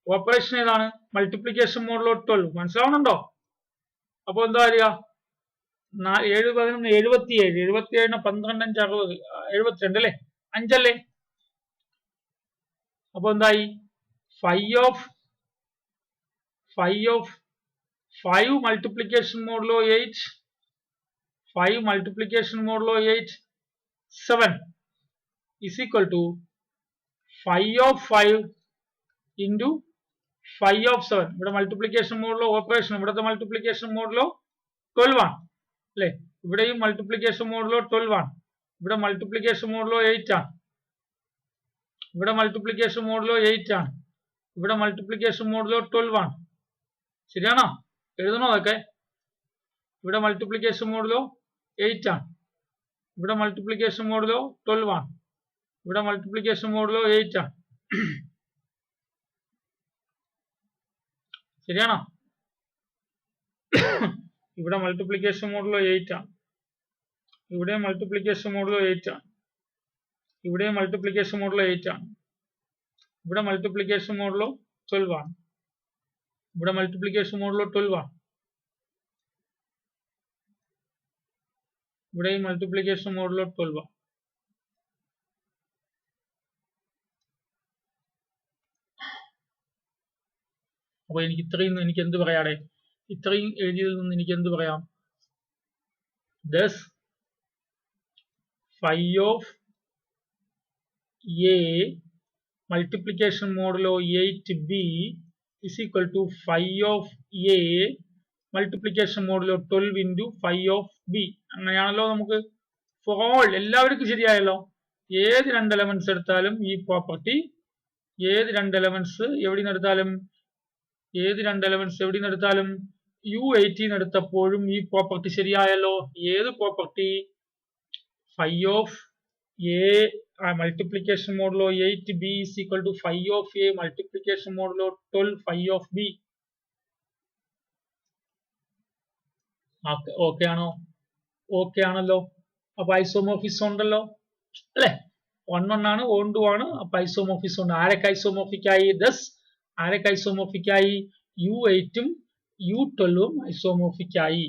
ഓപ്പറേഷൻ ഏതാണ്? മൾട്ടിപ്ലിക്കേഷൻ മോഡിലോ 12. മനസ്സിലാവുന്നുണ്ടോ? അപ്പൊ എന്താ വരിക? 7 11 77. 77 12 5 60 72 അല്ലേ? 5 അല്ലേ? അപ്പൊ എന്തായി? Phi of 5 മൾട്ടിപ്ലിക്കേഷൻ മോഡിലോ 8. 5 മൾട്ടിപ്ലിക്കേഷൻ മോഡിലോ 8 7 is equal to phi of 5 into phi of 7. ഇവിടെ മൾട്ടിപ്ലിക്കേഷൻ മോഡിലോ ഓപ്പറേഷൻ ഇവിടുത്തെ മൾട്ടിപ്ലിക്കേഷൻ മോഡിലോ 12 ആണ് അല്ലെ? ഇവിടെയും മൾട്ടിപ്ലിക്കേഷൻ മോഡിലോ 12 ആണ്. ഇവിടെ മൾട്ടിപ്ലിക്കേഷൻ മോഡിലോ 8 ആണ്. ഇവിടെ മൾട്ടിപ്ലിക്കേഷൻ മോഡിലോ 8 ആണ്. ഇവിടെ മൾട്ടിപ്ലിക്കേഷൻ മോഡിലോ 12 ആണ്. ശരിയാണോ? എഴുതണോ അതൊക്കെ? ഇവിടെ മൾട്ടിപ്ലിക്കേഷൻ മോഡിലോ 8 ആണ്. ഇവിടെ മൾട്ടിപ്ലിക്കേഷൻ മോഡിലോ 12 ആണ്. ഇവിടെ മൾട്ടിപ്ലിക്കേഷൻ മോഡിലോ 8 ആണ്. ശരിയാണോ? ഇവിടെ മൾട്ടിപ്ലിക്കേഷൻ മോഡിലോ 8 ആണ്. ഇവിടെ മൾട്ടിപ്ലിക്കേഷൻ മോഡിലോ 8 ആണ്. ഇവിടെ മൾട്ടിപ്ലിക്കേഷൻ മോഡിലോ 8 ആണ്. ഇവിടെ മൾട്ടിപ്ലിക്കേഷൻ മോഡിലോ 12 ആണ്. ഇവിടെ മൾട്ടിപ്ലിക്കേഷൻ മോഡിലോ 12 ആണ്. ഇവിടെ മൾട്ടിപ്ലിക്കേഷൻ മോഡിലോ 12 ആണ്. അപ്പൊ എനിക്ക് ഇത്രയും എനിക്ക് എന്ത് പറയാടെ? ഇത്രയും എഴുതിയതിൽ നിന്ന് എനിക്ക് എന്ത് പറയാം? Thus phi of a multiplication modulo 8b is equal to phi of a multiplication modulo 12 into phi of b. അങ്ങനെയാണല്ലോ നമുക്ക് for all എല്ലാവർക്കും ശരിയായല്ലോ. ഏത് രണ്ട് എലമെന്റ്സ് എടുത്താലും ഈ പ്രോപ്പർട്ടി ഏത് രണ്ട് എലമെന്റ്സ് എവിടെ നിന്നെടുത്താലും U18 എടുത്തപ്പോഴും ഈ പ്രോപ്പർട്ടി ശരിയായല്ലോ. ഏത് property? phi of A multiplication modulo 8B is equal to phi of A multiplication modulo 12 phi of B. Okay ആണോ? ഓക്കെ ആണല്ലോ. അപ്പൊ ഐസോമോർഫിസം ഉണ്ടല്ലോ അല്ലെ? 1 ആണ്, 1 ആണ്. അപ്പൊ ഐസോമോർഫിസം ഉണ്ട്. ആരൊക്കെ ഐസോമോർഫിക് ആയി? ആരൊക്കെ ഐസോമോർഫിക് ആയി? U8 ഉം U12 ഉം ഐസോമോർഫിക് ആയി.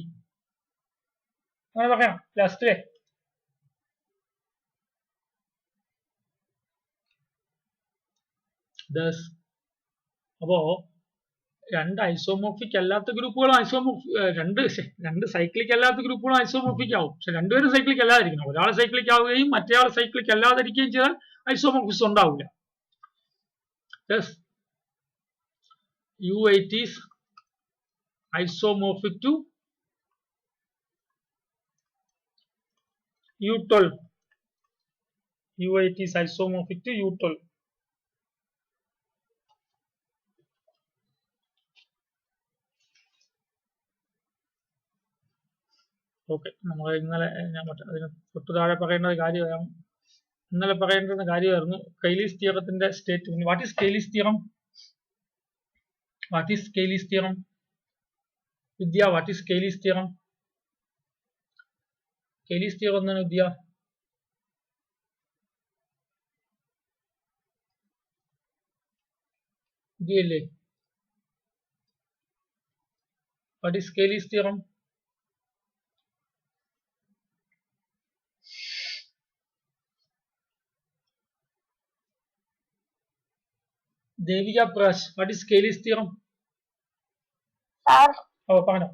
അങ്ങനെ പറയാം ലാസ്റ്റ്. അപ്പോ രണ്ട് ഐസോമോർഫിക് അല്ലാത്ത ഗ്രൂപ്പുകളും രണ്ട് സൈക്ലിക് അല്ലാത്ത ഗ്രൂപ്പുകളും ഐസോമോർഫിക് ആവും. പക്ഷെ രണ്ടുപേരും സൈക്ലിക് അല്ലാതിരിക്കണം. ഒരാൾ സൈക്ലിക് ആവുകയും മറ്റേയാൾ സൈക്ലിക് അല്ലാതിരിക്കുകയും ചെയ്താൽ ഐസോമോർഫിസം ഉണ്ടാവില്ല. U8 is isomorphic to U12. U8 is isomorphic to U12. Okay, നമ്മൾ ഇന്നലെ അതിന് തൊട്ട് താഴെ പറയേണ്ട കാര്യമാണ്. ഇന്നലെ പറയേണ്ടുന്ന കാര്യമായിരുന്നു കെയ്ലീസ് തിയറത്തിന്റെ statement. What is Cayley's theorem? Vidya, what is Cayley's theorem? Cayley's theorem എന്താണ് വിദ്യ? വിദ്യയല്ലേ? What is Cayley's theorem? Devika Prakash, what is Cayley's theorem? പറഞ്ഞോ.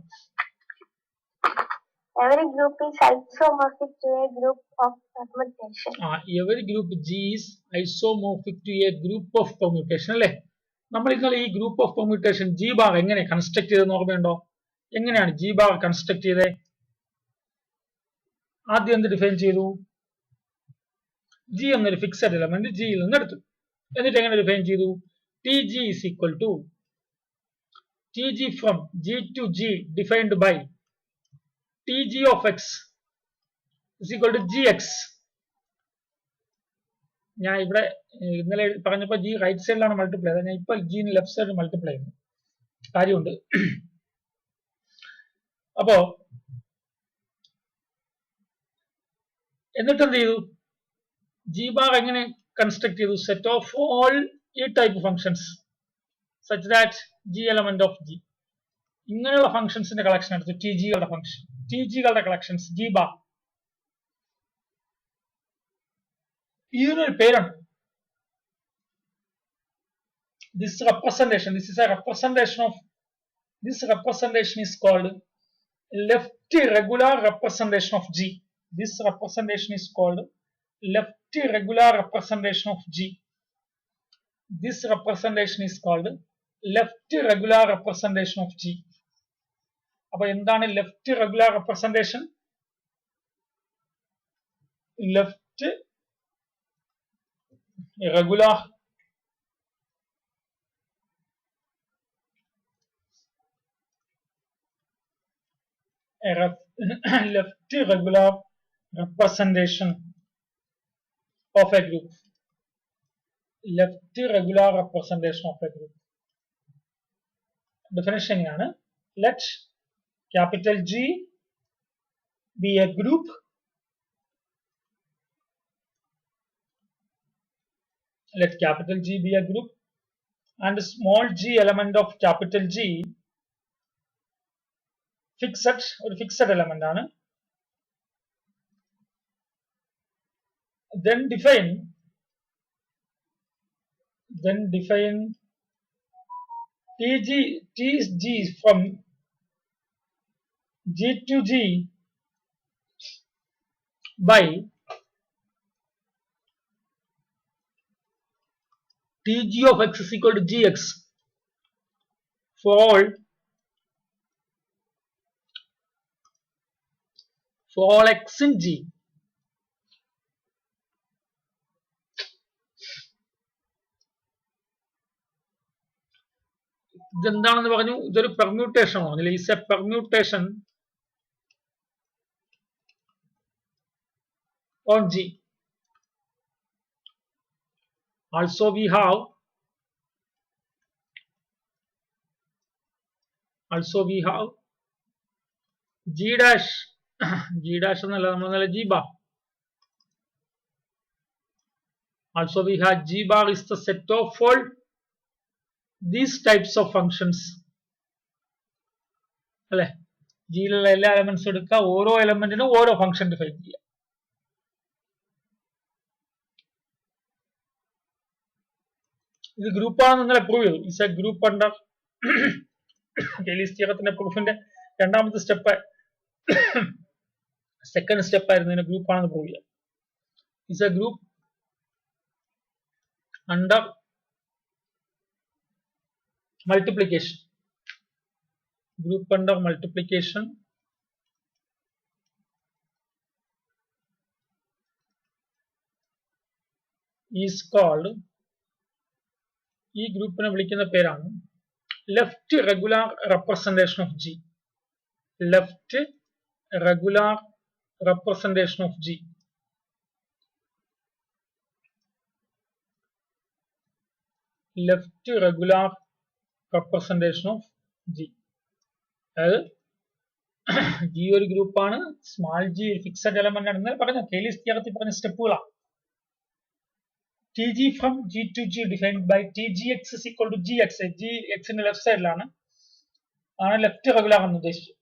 Every group is isomorphic to a group of permutation. Every group G is isomorphic to a group of permutation. അല്ലേ? നമ്മൾ ഇന്നലെ ഈ group of permutation G bar എങ്ങനെ construct ചെയ്തെന്ന് ഓർമ്മയുണ്ടോ? എങ്ങനെയാണ് G bar construct ചെയ്തത്? ആദ്യം എന്ത് ഡിഫൈൻ ചെയ്തു? G എന്നൊരു ഫിക്സഡ് എലമെന്റ് ജിയിൽ നിന്ന് എടുത്തു. എന്നിട്ട് എങ്ങനെ ഡിഫൈൻ ചെയ്തു? Tg is equal to Tg from G to G defined by Tg of x is equal to Gx. ഞാൻ ഇവിടെ ഇന്നലെ പറഞ്ഞപ്പോൾ G റൈറ്റ് സൈഡിലാണ് മൾട്ടിപ്ലൈ ചെയ്തത്. ഞാൻ ഇപ്പൊ G ലെഫ്റ്റ് സൈഡിൽ മൾട്ടിപ്ലൈ ചെയ്യുന്നു. കാര്യമുണ്ട്. അപ്പോ എന്നിട്ട് എന്ത് ചെയ്തു? G ബാർ എങ്ങനെ കൺസ്ട്രക്ട് ചെയ്തു? സെറ്റ് ഓഫ് ഓൾ ഈ type functions such that G element of G. ഇങ്ങനെയുള്ള ഫംഗ്ഷൻസിന്റെ കളക്ഷൻ എടുത്തു. ടിജികളുടെ കളക്ഷൻസ് G ബാർ. ഇതിനൊരു പേരുണ്ട്. This representation is called left regular representation of G. This representation is called left regular representation of G. This representation is called left regular representation of G. അപ്പൊ എന്താണ് left regular representation? Left regular representation of a group. Left regular representation of a group. Definition ആണ്: let capital G be a group and small g element of capital G ഒരു fixed element ആണ്. then define Tg from G to G by Tg of x is equal to Gx for all x in G. ഇതെന്താണെന്ന് പറഞ്ഞു, ഇതൊരു permutation ആണ്. Is a permutation on G. Also we have G dash G dash എന്നല്ല നമ്മൾ G bar. Also we have G bar is the set of all these types of functions. അല്ലെ, ജിയിലുള്ള എല്ലാ എലമെന്റ്സും എടുക്കുക, ഓരോ എലമെന്റിനും ഓരോ ഫംഗ്ഷൻ ഡിഫൈൻ ചെയ്യുക. ഇത് ഗ്രൂപ്പാണെന്ന് നിങ്ങൾ പ്രൂവ് ചെയ്തു. Is A group under Cayley's തിയറത്തിന്റെ പ്രൂഫിന്റെ രണ്ടാമത്തെ സ്റ്റെപ്പ്, സെക്കൻഡ് സ്റ്റെപ്പ് ആയിരുന്നു ഇതിന്റെ ഗ്രൂപ്പ് ആണെന്ന് പ്രൂവ് ചെയ്യുക. Is A group under multiplication. Group under multiplication is called, ഈ ഗ്രൂപ്പിനെ വിളിക്കുന്ന പേരാണ് left regular representation of G. Left regular representation of G. Left regular representation of G. അതായത് ജി ഒരു ഗ്രൂപ്പാണ്, സ്മാൾ ജി ഒരു ഫിക്സഡ് എലമെന്റ് ആണ്. ഇന്നലെ പറഞ്ഞ കെയ്ലീസ് തിയറത്തിൽ പറഞ്ഞ സ്റ്റെപ്പുകളാണ്. T G from G to G defined by T G X is equal to G X. G എക്സിന്റെ ലെഫ്റ്റ് സൈഡിലാണ്, ആണ് ലെഫ്റ്റ് റെഗുലാർ എന്ന് ഉദ്ദേശിച്ചത്.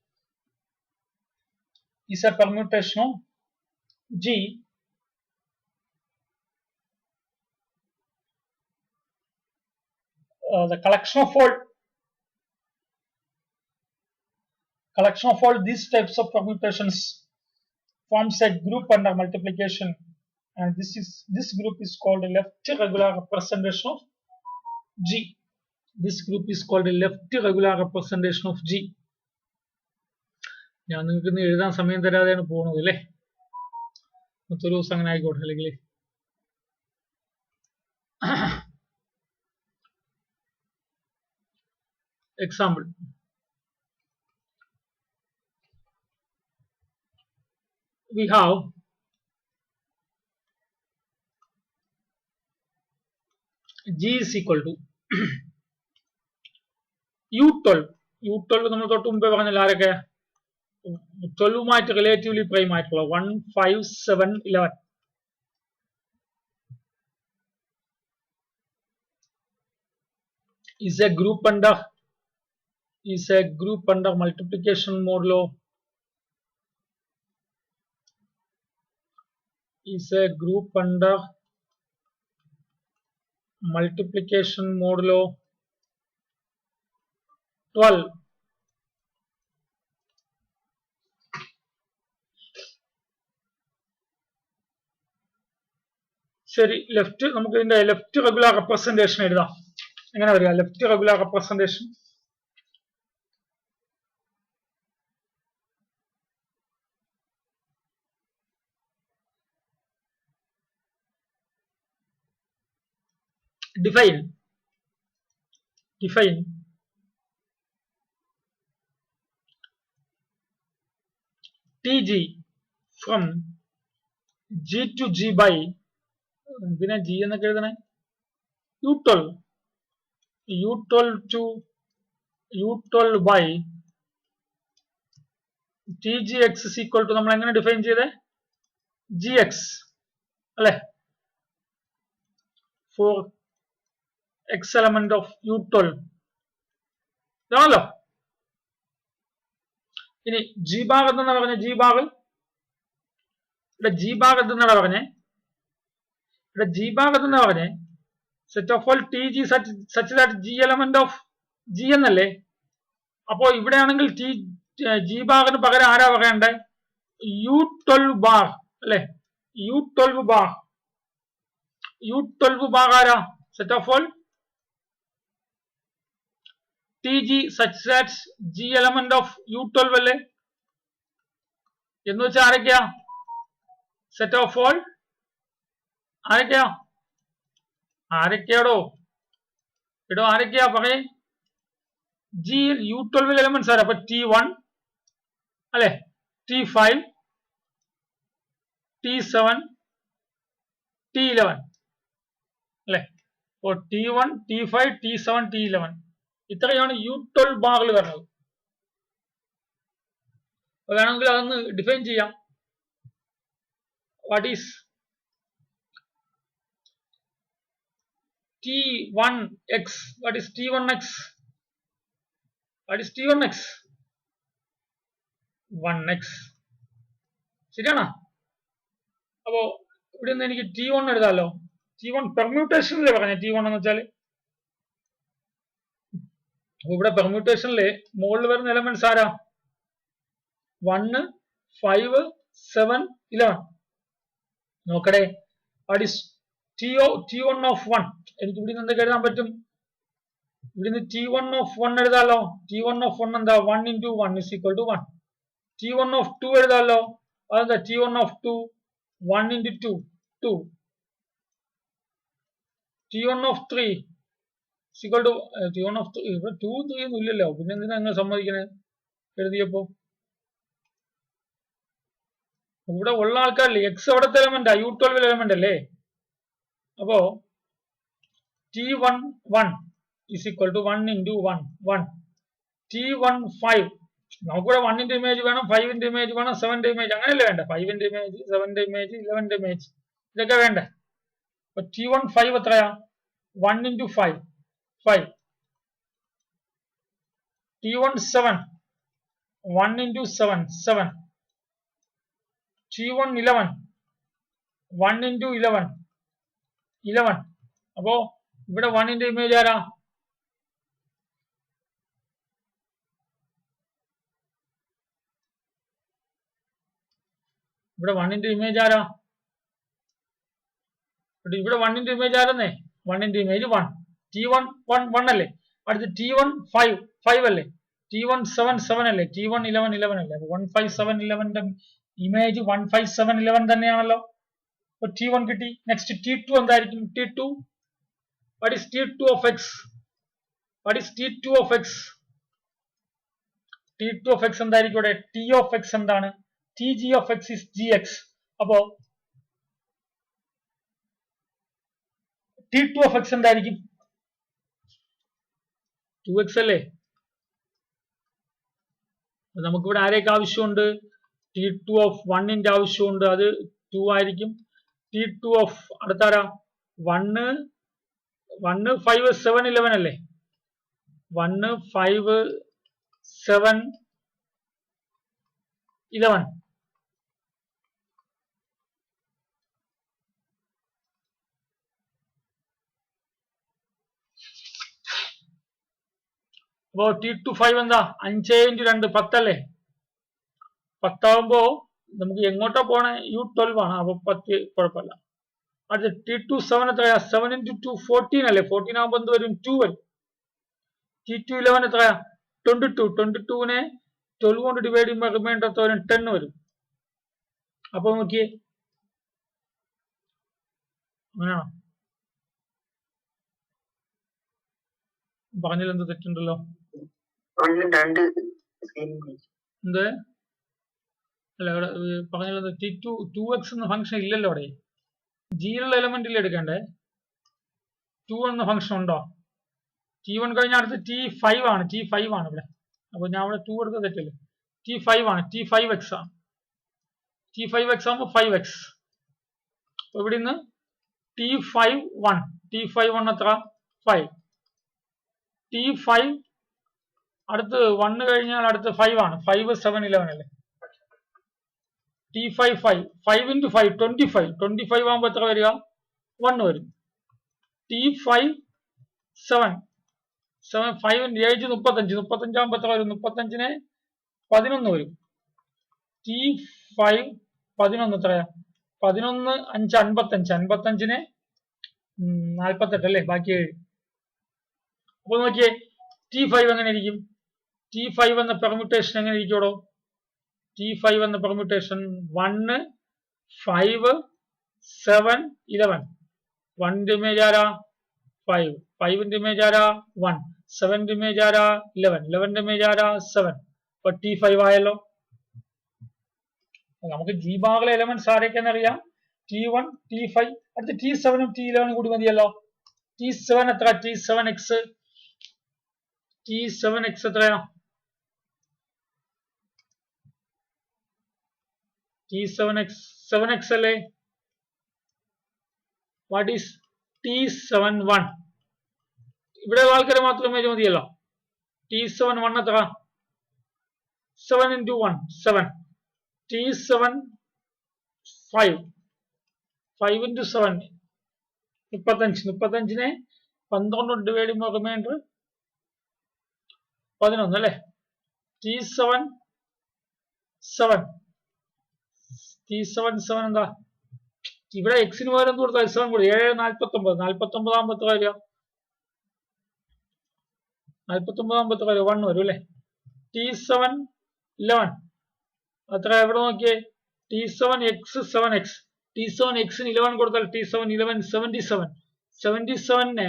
Is a permutation of G the collection of all these types of permutations forms a group under multiplication, and this group is called a left regular representation of G. This group is called a left regular representation of G. ഞാൻ നിങ്ങൾക്ക് ഇന്ന് എഴുതാൻ സമയം തരാതെയാണ് പോകുന്നത് അല്ലേ. മറ്റൊരു ദിവസം അങ്ങനെ ആയിക്കോട്ടെ. അല്ലെങ്കിൽ example, we have G is equal to U12. U12 നമ്മൾ തൊട്ട് മുമ്പേ പറഞ്ഞല്ലോ ആരൊക്കെ 12 റിലേറ്റീവ്ലി പ്രൈം ആയിട്ടുള്ള 1, 5, 7, 11. is a group under multiplication modulo. Is a group under multiplication modulo 12. ശരി, ലെഫ്റ്റ് നമുക്ക് ഇതിന്റെ ലെഫ്റ്റ് റെഗുലാർ റെപ്രസെന്റേഷൻ എഴുതാം. എങ്ങനെ വരിക? Left regular representation define Tg from G to G by, എന്തിനാ G എന്നൊക്കെ എഴുതണേ, U12 to U12 by Tgx is equal to, നമ്മൾ എങ്ങനെ ഡിഫൈൻ ചെയ്തേ, Gx അല്ലെ, for x element of U12 ഇതാണല്ലോ. ഇനി G ഭാഗം എന്താണ് പറഞ്ഞ, G ഭാഗം ഇവിടെ G ഭാഗത്ത് എന്താണ് പറഞ്ഞേ, ഇവിടെ G ഭാഗത്ത് എന്താ പറഞ്ഞേ, set of all Tg such that G element of G എന്നല്ലേ. അപ്പോ ഇവിടെയാണെങ്കിൽ G ഭാഗത്തിന് പകരം ആരാ പറയണ്ടേ, U12 ബാർ അല്ലെ. U12 ബാർ ആരാ, set of all Tg such that G element of U12 അല്ലേ. എന്ന് വെച്ചാൽ ആരൊക്കെയാ, സെറ്റ് ഓഫ് ഓൾ ആരൊക്കെയാടോ ആരൊക്കെയാ പറയേ, ജി U12 എലമെന്റ്സ് ആരാ? അപ്പൊ T1 അല്ലെ, T5, T7, T11 അല്ലെ. അപ്പോൾ T1, T5, T7, T11 ഇത്രയാണ് U12 ബാറിൽ വരുന്നത്. വേണമെങ്കിൽ അതൊന്ന് ഡിഫൈൻ ചെയ്യാം. What is T1x? What is T1x? What is T1x? 1x. ശരിയാണോ? അപ്പോ ഇവിടെ നിന്ന് എനിക്ക് T1 എഴുതാലോ. T1 പെർമ്യൂട്ടേഷനിലെ പറഞ്ഞ T1 എന്ന് വെച്ചാൽ, അപ്പൊ ഇവിടെ പെർമ്യൂട്ടേഷനിലെ മുകളിൽ വരുന്ന എലമെന്റ്സ് ആരാ? 1, 5, 7, 11. നോക്കടേ, വാട്ട് ഈസ് T1 of 1? എനിക്ക് ഇവിടെ നിന്ന് എന്തൊക്കെ എഴുതാൻ പറ്റും? ഇവിടുന്ന് T1 of 1 എഴുതാലോ. T1 of 1 എന്താ? 1 into 1 is equal to 1. T1 of 2 എഴുതാലോ. അതെന്താ? T1 of 2 1 into 2 2. T1 of 3 is equal to T1 of 3. ഇവിടെ 2 3 ഒന്നും ഇല്ലല്ലോ, പിന്നെ എന്തിനാ നിങ്ങൾ സമ്മതിക്കണേ എഴുതിയപ്പോ? ഇവിടെ ഉള്ള ആൾക്കാരില്ലേ, എക്സ് എവിടത്തെ എലമെന്റാ? U12 എലമെന്റ് അല്ലേ. അപ്പോ T1 1 is equal to 1 into 1 1. T1 5, നമുക്കിവിടെ 1ന്റെ ഇമേജ് വേണം, 5ന്റെ ഇമേജ് വേണം, 7ന്റെ ഇമേജ്, അങ്ങനെയല്ലേ വേണ്ട? 5ന്റെ ഇമേജ്, 7ന്റെ ഇമേജ്, 11ന്റെ ഇമേജ്, ഇതൊക്കെ വേണ്ടേ? അപ്പൊ T1 5 എത്രയാ? 1 into 5 5. T1 7 1 into 7 7. T1 11 1 into 11 11. അപ്പോ ഇവിടെ 1ന്റെ ഇമേജ് ആരാ? ഇവിടെ 1ന്റെ ഇമേജ് ആരാ? ഇവിടെ 1ന്റെ ഇമേജ് ആരെന്നേ? 1ന്റെ ഇമേജ് 1. T1 1 1 അല്ലേ. അടുത്ത് T1 5 5 അല്ലേ. T1 7 7 അല്ലേ. T1 11 11 അല്ലേ. 1 5 7 11ന്റെ ഇമേജ് 1 5 7 11 തന്നെയാണല്ലോ. അപ്പൊ T1 കിട്ടി. നെക്സ്റ്റ് T2 എന്തായിരിക്കും? T2, what is T2 of x? What is T2 of x? T2 of x എന്തായിരിക്കും ഇവിടെ? T of x എന്താണ്? Tg of x is gx. അപ്പോ T2 of x എന്തായിരിക്കും? 2x അല്ലേ. നമുക്കിവിടെ ആരെയൊക്കെ ആവശ്യമുണ്ട്? T2 of 1ന്റെ ആവശ്യമുണ്ട്, അത് 2 ആയിരിക്കും. T2 of അടുത്താരാ? 1 1 5 7 11 അല്ലേ. 1 5 7 11. അപ്പോ T2 5 എന്താ? 5 into 2 10 അല്ലേ. 10 ആവുമ്പോ നമുക്ക് എങ്ങോട്ടാ പോണേ? U12 ആണ്. അപ്പൊ 10 കുഴപ്പമില്ല. അടുത്ത T2 7 എത്രയാ? 7 into 2 14 അല്ലേ. 14 ആവുമ്പോ എന്ത് വരും? 2 വരും. T2 11 എത്രയാ? 22. 22നെ 12 കൊണ്ട് ഡിവൈഡ് ചെയ്യുമ്പോൾ റിമൈൻഡർ എത്ര വരും? 10 വരും. അപ്പൊ നോക്കിയേ, അങ്ങനെയാണോ? പറഞ്ഞതിൽ എന്ത് തെറ്റുണ്ടല്ലോ? എന്ത്? അല്ല, ഇവിടെ പറഞ്ഞത് T2 2x എന്ന ഫംഗ്ഷൻ ഇല്ലല്ലോ അവിടെ. ജിയിലുള്ള എലമെന്റിൽ എടുക്കണ്ടേ? 2 എന്ന ഫംഗ്ഷൻ ഉണ്ടോ? T1 കഴിഞ്ഞ അടുത്ത് T5 ആണ്. T5 ആണ് ഇവിടെ. അപ്പൊ ഞാൻ ഇവിടെ 2 എടുത്ത തെറ്റല്ലേ. T5 ആണ്. T5x ആണ്. T5x ആകുമ്പോ 5x. അപ്പൊ ഇവിടെ നിന്ന് T51 T51 എത്ര? 5. T5 അടുത്ത് 1 കഴിഞ്ഞാൽ അടുത്ത് 5 ആണ്. 5 7 11 അല്ലേ. T5 5 5 into 5 25. 25 ആകുമ്പോ എത്ര വരിക? 1 വരും. T5 7 7 5ന്റെ age 35. 35 ആകുമ്പോ എത്ര വരും? 35നെ 11 വരും. T5 11 എത്രയാ? 11 5 55. 55നെ 48 അല്ലേ. ബാക്കി 7. അപ്പൊ നോക്കിയേ, T5 എങ്ങനെ ഇരിക്കും? T5 എന്ന പെർമ്യൂട്ടേഷൻ എങ്ങനെ ഇരിക്കോടോ? T5 എന്ന പെർമ്യൂട്ടേഷൻ 1 5 7 11. 1ന്റെ ഇമേജ് ആരാ? 5. 5ന്റെ ഇമേജ് ആരാ? 1. 7 ഇമേജ് ആരാ 11 ഇമേജ് ആരാ 7. അപ്പൊ T5 ആയല്ലോ. നമുക്ക് ജി ബാറിലെ എലമെന്റ്സ് ആരൊക്കെയെന്ന് അറിയാം. T1 T5 അടുത്ത T7 T11 കൂടി മതിയല്ലോ. T7 എത്ര T7x എത്രയാ T7x അല്ലേ. What is T71? ഇവിടെ ആൾക്കാരെ മാത്രം മതിയല്ലോ. T71 എത്ര 7 into 1 7. T7 5 5 into 7 35നെ 12 ഡിവൈഡ് ചെയ്യുമ്പോൾ റിമൈൻഡർ 11 അല്ലേ. T7 എന്താ ഇവിടെ എക്സിന് പകരം കൊടുത്താൽ 7 കൂടി 7 ആകുമ്പോൾ എത്ര വരിക 1 വരും അല്ലേ. T7 11 അത്ര എവിടെ നോക്കിയേ T7x 7x T7x 11 കൊടുത്താൽ T7 11 77നെ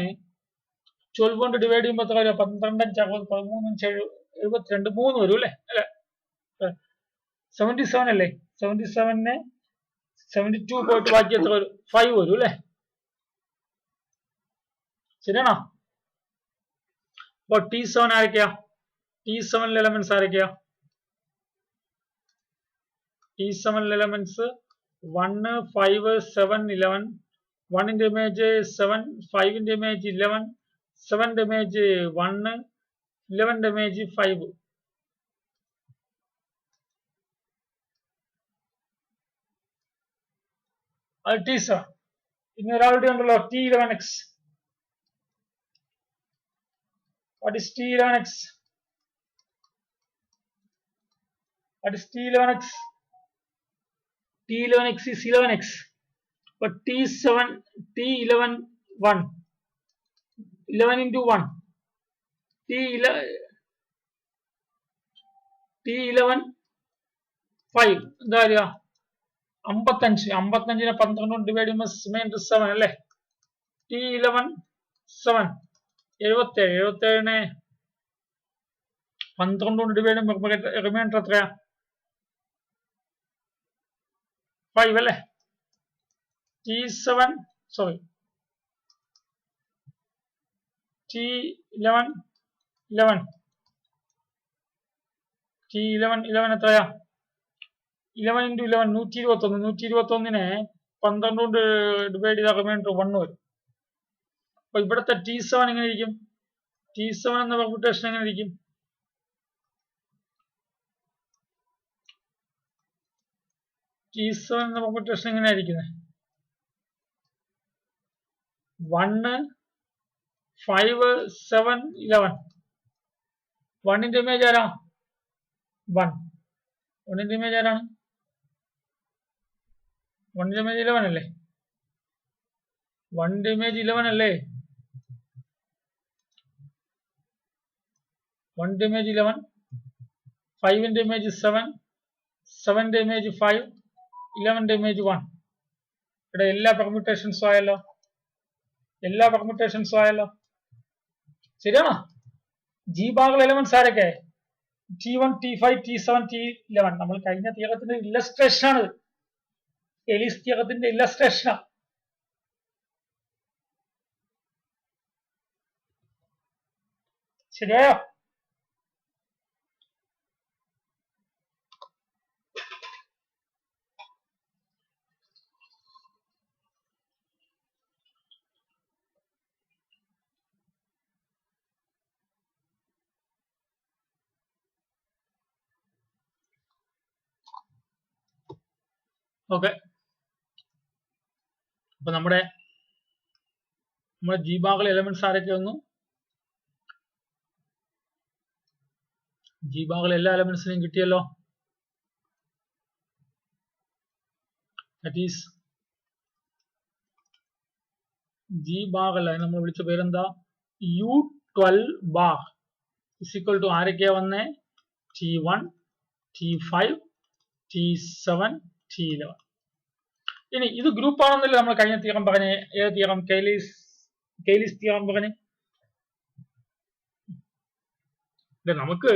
12 കൊണ്ട് ഡിവൈഡ് ചെയ്യുമ്പോൾ എത്ര വരിക 12 13 72 3 വരും അല്ലേ. 77 അല്ലേ. 77നെ 72 പോയിട്ട് ബാക്കി എത്ര വരും 5 വരും അല്ലേ. ശരിയാണോ. അപ്പൊ T7 ആരൊക്കെയാ T7 എലമെന്റ്സ് ആരൊക്കെയാ T7 എലമെന്റ്സ് 1 5 7 11 1ന്റെ ഇമേജ് 7 5ന്റെ ഇമേജ് 11 7ന്റെ ഇമേജ് 1 11ന്റെ ഇമേജ് 5. അത് T7. ഇനി ഒരാളുടെ ഉണ്ടല്ലോ T11x. What is T11x? T11x is 11x. But T11 1 11 into 1 T11 5 എന്താ വരിക 55നെ 12 കൊണ്ട് ഡിവൈഡ് ചെയ്യുമ്പോൾ റിമൈൻഡർ 7 അല്ലേ. T11 7 77നെ 12 കൊണ്ട് ഡിവൈഡ് ചെയ്യുമ്പോൾ റിമൈൻഡർ എത്രയാ 5 അല്ലേ. T11 T11 എത്രയാ 11 into 11 121നെ 12 കൊണ്ട് ഡിവൈഡ് ചെയ്ത റിമൈൻഡർ 1 വരും. അപ്പൊ ഇവിടുത്തെ T7 എങ്ങനെ ഇരിക്കും T7 എന്ന പെർമ്യൂട്ടേഷൻ എങ്ങനെ ഇരിക്കും T7 എന്ന പെർമ്യൂട്ടേഷൻ എങ്ങനെയാ ഇരിക്കുന്നത് 1 5 7 11 1ന്റെ ഇമേജ് ആരാ 1ന്റെ ഇമേജ് ആരാണ് 1ന്റെ ഇമേജ് 11 അല്ലേ 1ന്റെ ഇമേജ് 11 അല്ലേ 1ന്റെ ഇമേജ് 11 5ന്റെ ഇമേജ് 7 7ന്റെ ഇമേജ് 5 11ന്റെ ഇമേജ് 1. ഇവിടെ എല്ലാ പെർമ്യൂട്ടേഷൻസും ആയല്ലോ. ശരിയാണോ. ജി ബാറിൽ എലമെന്റ്സ് ആരൊക്കെ T1 T5 T7 T11. നമ്മൾ കഴിഞ്ഞ തിയറത്തിന്റെ ഇല്ലസ്ട്രേഷൻ ആണ്. എലീസ് തിയറത്തിന്റെ ഇല്ലസ്ട്രേഷനാ. ശരിയായോ. ഓക്കെ. അപ്പൊ നമ്മുടെ ജി ബാറിലെ എലമെന്റ്സ് ആരൊക്കെ വന്നു ജി ബാറിലെ എല്ലാ എലമെന്റ്സിനെയും കിട്ടിയല്ലോ. ദാറ്റ് ഈസ് ജി ബാർ അല്ല നമ്മൾ വിളിച്ച പേരെന്താ U12 bar is equal to ആരൊക്കെയാ വന്നേ T1 T5 T7 T11. ഇനി ഇത് ഗ്രൂപ്പ് ആണെന്നല്ലേ നമ്മൾ കഴിഞ്ഞ തിയറം പറഞ്ഞ ഏത് തിയറം കെയ്ലീസ് തിയറം പറഞ്ഞ് നമുക്ക്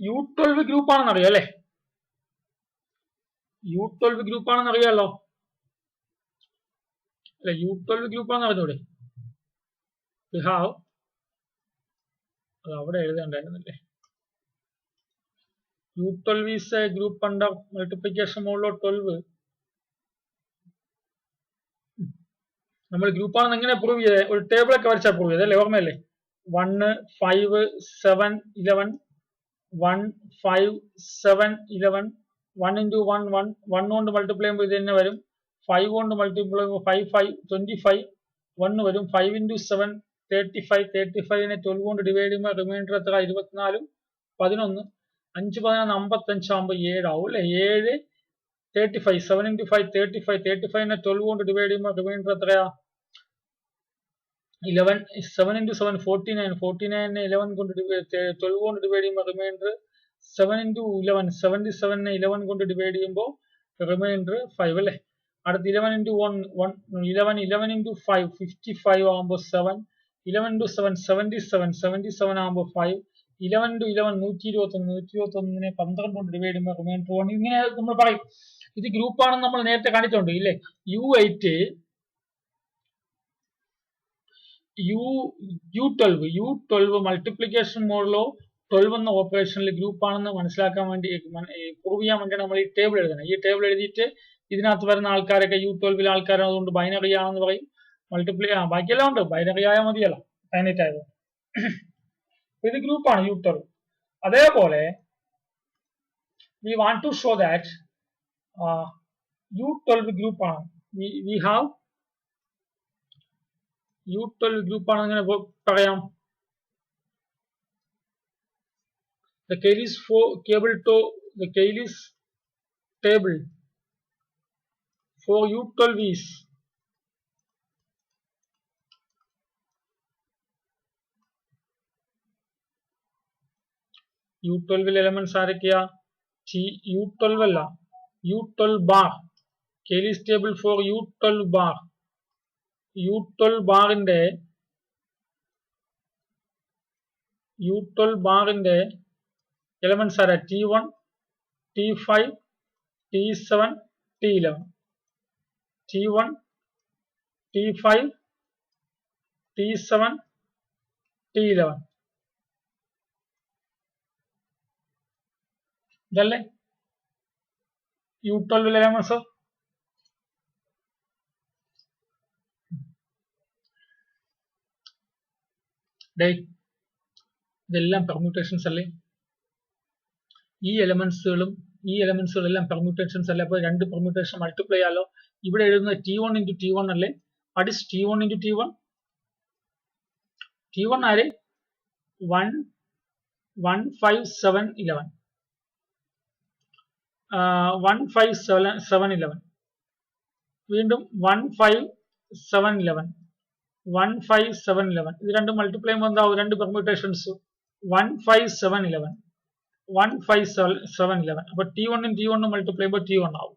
U12 ഗ്രൂപ്പ് ആണെന്ന് അറിയാം അല്ലെ? U12 ഗ്രൂപ്പ് ആണെന്ന് അറിയാലോ അല്ലെ? U12 ഗ്രൂപ്പ് ആണെന്ന് അറിഞ്ഞൂടെ? We have അത് അവിടെ എഴുതേണ്ടായിരുന്നല്ലേ. U12 is a group under multiplication modulo 12. നമ്മൾ ഗ്രൂപ്പ് ആണെന്ന് എങ്ങനെ പ്രൂവ് ചെയ്തേ? ഒരു ടേബിൾ ഒക്കെ വരച്ചാൽ പ്രൂവ് ചെയ്തേ അല്ലെ? ഓർമ്മയല്ലേ? 1, 5, 7, 11, 1, 5, 7, 11, 1 into 1, 1, 1 കൊണ്ട് മൾട്ടിപ്ലൈ ചെയ്യുമ്പോൾ ഇത് തന്നെ വരും. 5 കൊണ്ട് മൾട്ടിപ്ലൈ ചെയ്യുമ്പോൾ 5, 5, 25, 1 വരും. 5 into 7, 35, 35നെ 12 കൊണ്ട് ഡിവൈഡ് ചെയ്യുമ്പോൾ റിമൈൻഡർ എത്ര? 24, 11, 5, 11, 55 ആകുമ്പോൾ 7 ആവും അല്ലെ? 7, 35, 7 into 5, 35, 35നെ 12 കൊണ്ട് ഡിവൈഡ് ചെയ്യുമ്പോൾ റിമൈൻഡർ എത്രയാ? 11, 7 into 7, 49, 49നെ 11 കൊണ്ട് 12 കൊണ്ട് ഡിവൈഡ് ചെയ്യുമ്പോൾ റിമൈൻഡർ 7 into 11, 77നെ 11 കൊണ്ട് ഡിവൈഡ് ചെയ്യുമ്പോൾ റിമൈൻഡർ 5 അല്ലെ? അടുത്ത് 11 into 1, 11 into 5, 55 ആകുമ്പോൾ 7, 11 into 7, 77, 77 ആകുമ്പോൾ 5, 11 into 11, 121നെ 12 കൊണ്ട് ഡിവൈഡ് ചെയ്യുമ്പോൾ റിമൈൻഡർ 1. ഇങ്ങനെ നമ്മൾ പറയും. ഇത് ഗ്രൂപ്പ് ആണെന്ന് നമ്മൾ നേരത്തെ കാണിച്ചിട്ടുണ്ട് ഇല്ലേ? U12 മൾട്ടിപ്ലിക്കേഷൻ മോഡിലോ 12 എന്ന ഓപ്പറേഷനിൽ ഗ്രൂപ്പ് ആണെന്ന് മനസ്സിലാക്കാൻ വേണ്ടി പ്രൂവ് ചെയ്യാൻ വേണ്ടി നമ്മൾ ഈ ടേബിൾ എഴുതണം. ഈ ടേബിൾ എഴുതിയിട്ട് ഇതിനകത്ത് വരുന്ന ആൾക്കാരൊക്കെ U12 ആൾക്കാരാണ്, അതുകൊണ്ട് ബൈനറി ആണെന്ന് പറയും. മൾട്ടിപ്ലൈ ബാക്കിയെല്ലാം ഉണ്ട്, ബൈനറി ആയാൽ മതിയല്ലോ ഫൈനൈറ്റ് ആയത്. ഇത് ഗ്രൂപ്പാണ് U12. അതേപോലെ we want to show that U12 group ആണ്. we have U12 ഗ്രൂപ്പ് ആണ്. അങ്ങനെ പറയാം. The Cayley's table for U12 is U12 elements ആരൊക്കെയാ? U12 അല്ല, U12 bar. Cayley's table for U12 bar. U12 ബാറിന്റെ എലമെന്റ്സ് ആരാ? T1, T5, T7, T11. T1, T5, T7, T11. ഇതല്ലേ U12 elements? ഇതെല്ലാം permutations അല്ലേ? ഈ എലമെന്റ്സുകളെല്ലാം പെർമ്യൂട്ടേഷൻസ് അല്ലേ? അപ്പോൾ രണ്ട് പെർമ്യൂട്ടേഷൻ മൾട്ടിപ്ലൈ ചെയ്യാലോ. ഇവിടെ എഴുതുന്നത് T1 into T1 അല്ലേ? What is T1 into T1? T1 ആര്? 1, 1, 5, 7, 11. 1, 5, 7, 11. വീണ്ടും 1, 5, 7, 11. 1, 5, 7, 11. ഇത് രണ്ടും മൾട്ടിപ്ലൈ ചെയ്യുമ്പോൾ എന്താവും? രണ്ട് പെർമ്യൂട്ടേഷൻസ്. 1, 5, 7, 11. 1, 5, 7, 11. അപ്പൊ T1 മൾട്ടിപ്ലൈ ചെയ്യുമ്പോൾ T1 ആവും.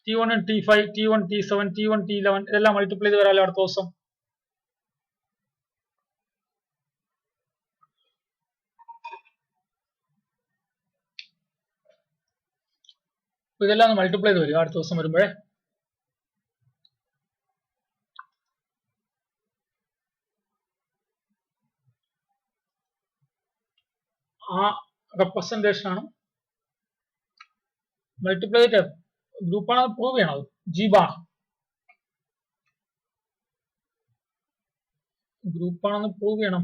T1, T5, T1, T7, T1, T11 ഇതെല്ലാം മൾട്ടിപ്ലൈ ചെയ്ത് വരാമല്ലോ അടുത്ത ദിവസം. ഇതെല്ലാം മൾട്ടിപ്ലൈ ചെയ്ത് വരും അടുത്ത ദിവസം വരുമ്പോഴേ. ആ റെപ്രസെന്റേഷൻ ആണ് മൾട്ടിപ്ലൈ ചെയ്ത ഗ്രൂപ്പാണ്. പ്രൂവ് ചെയ്യണം. G bar ഗ്രൂപ്പാണെന്ന് പ്രൂവ് ചെയ്യണം.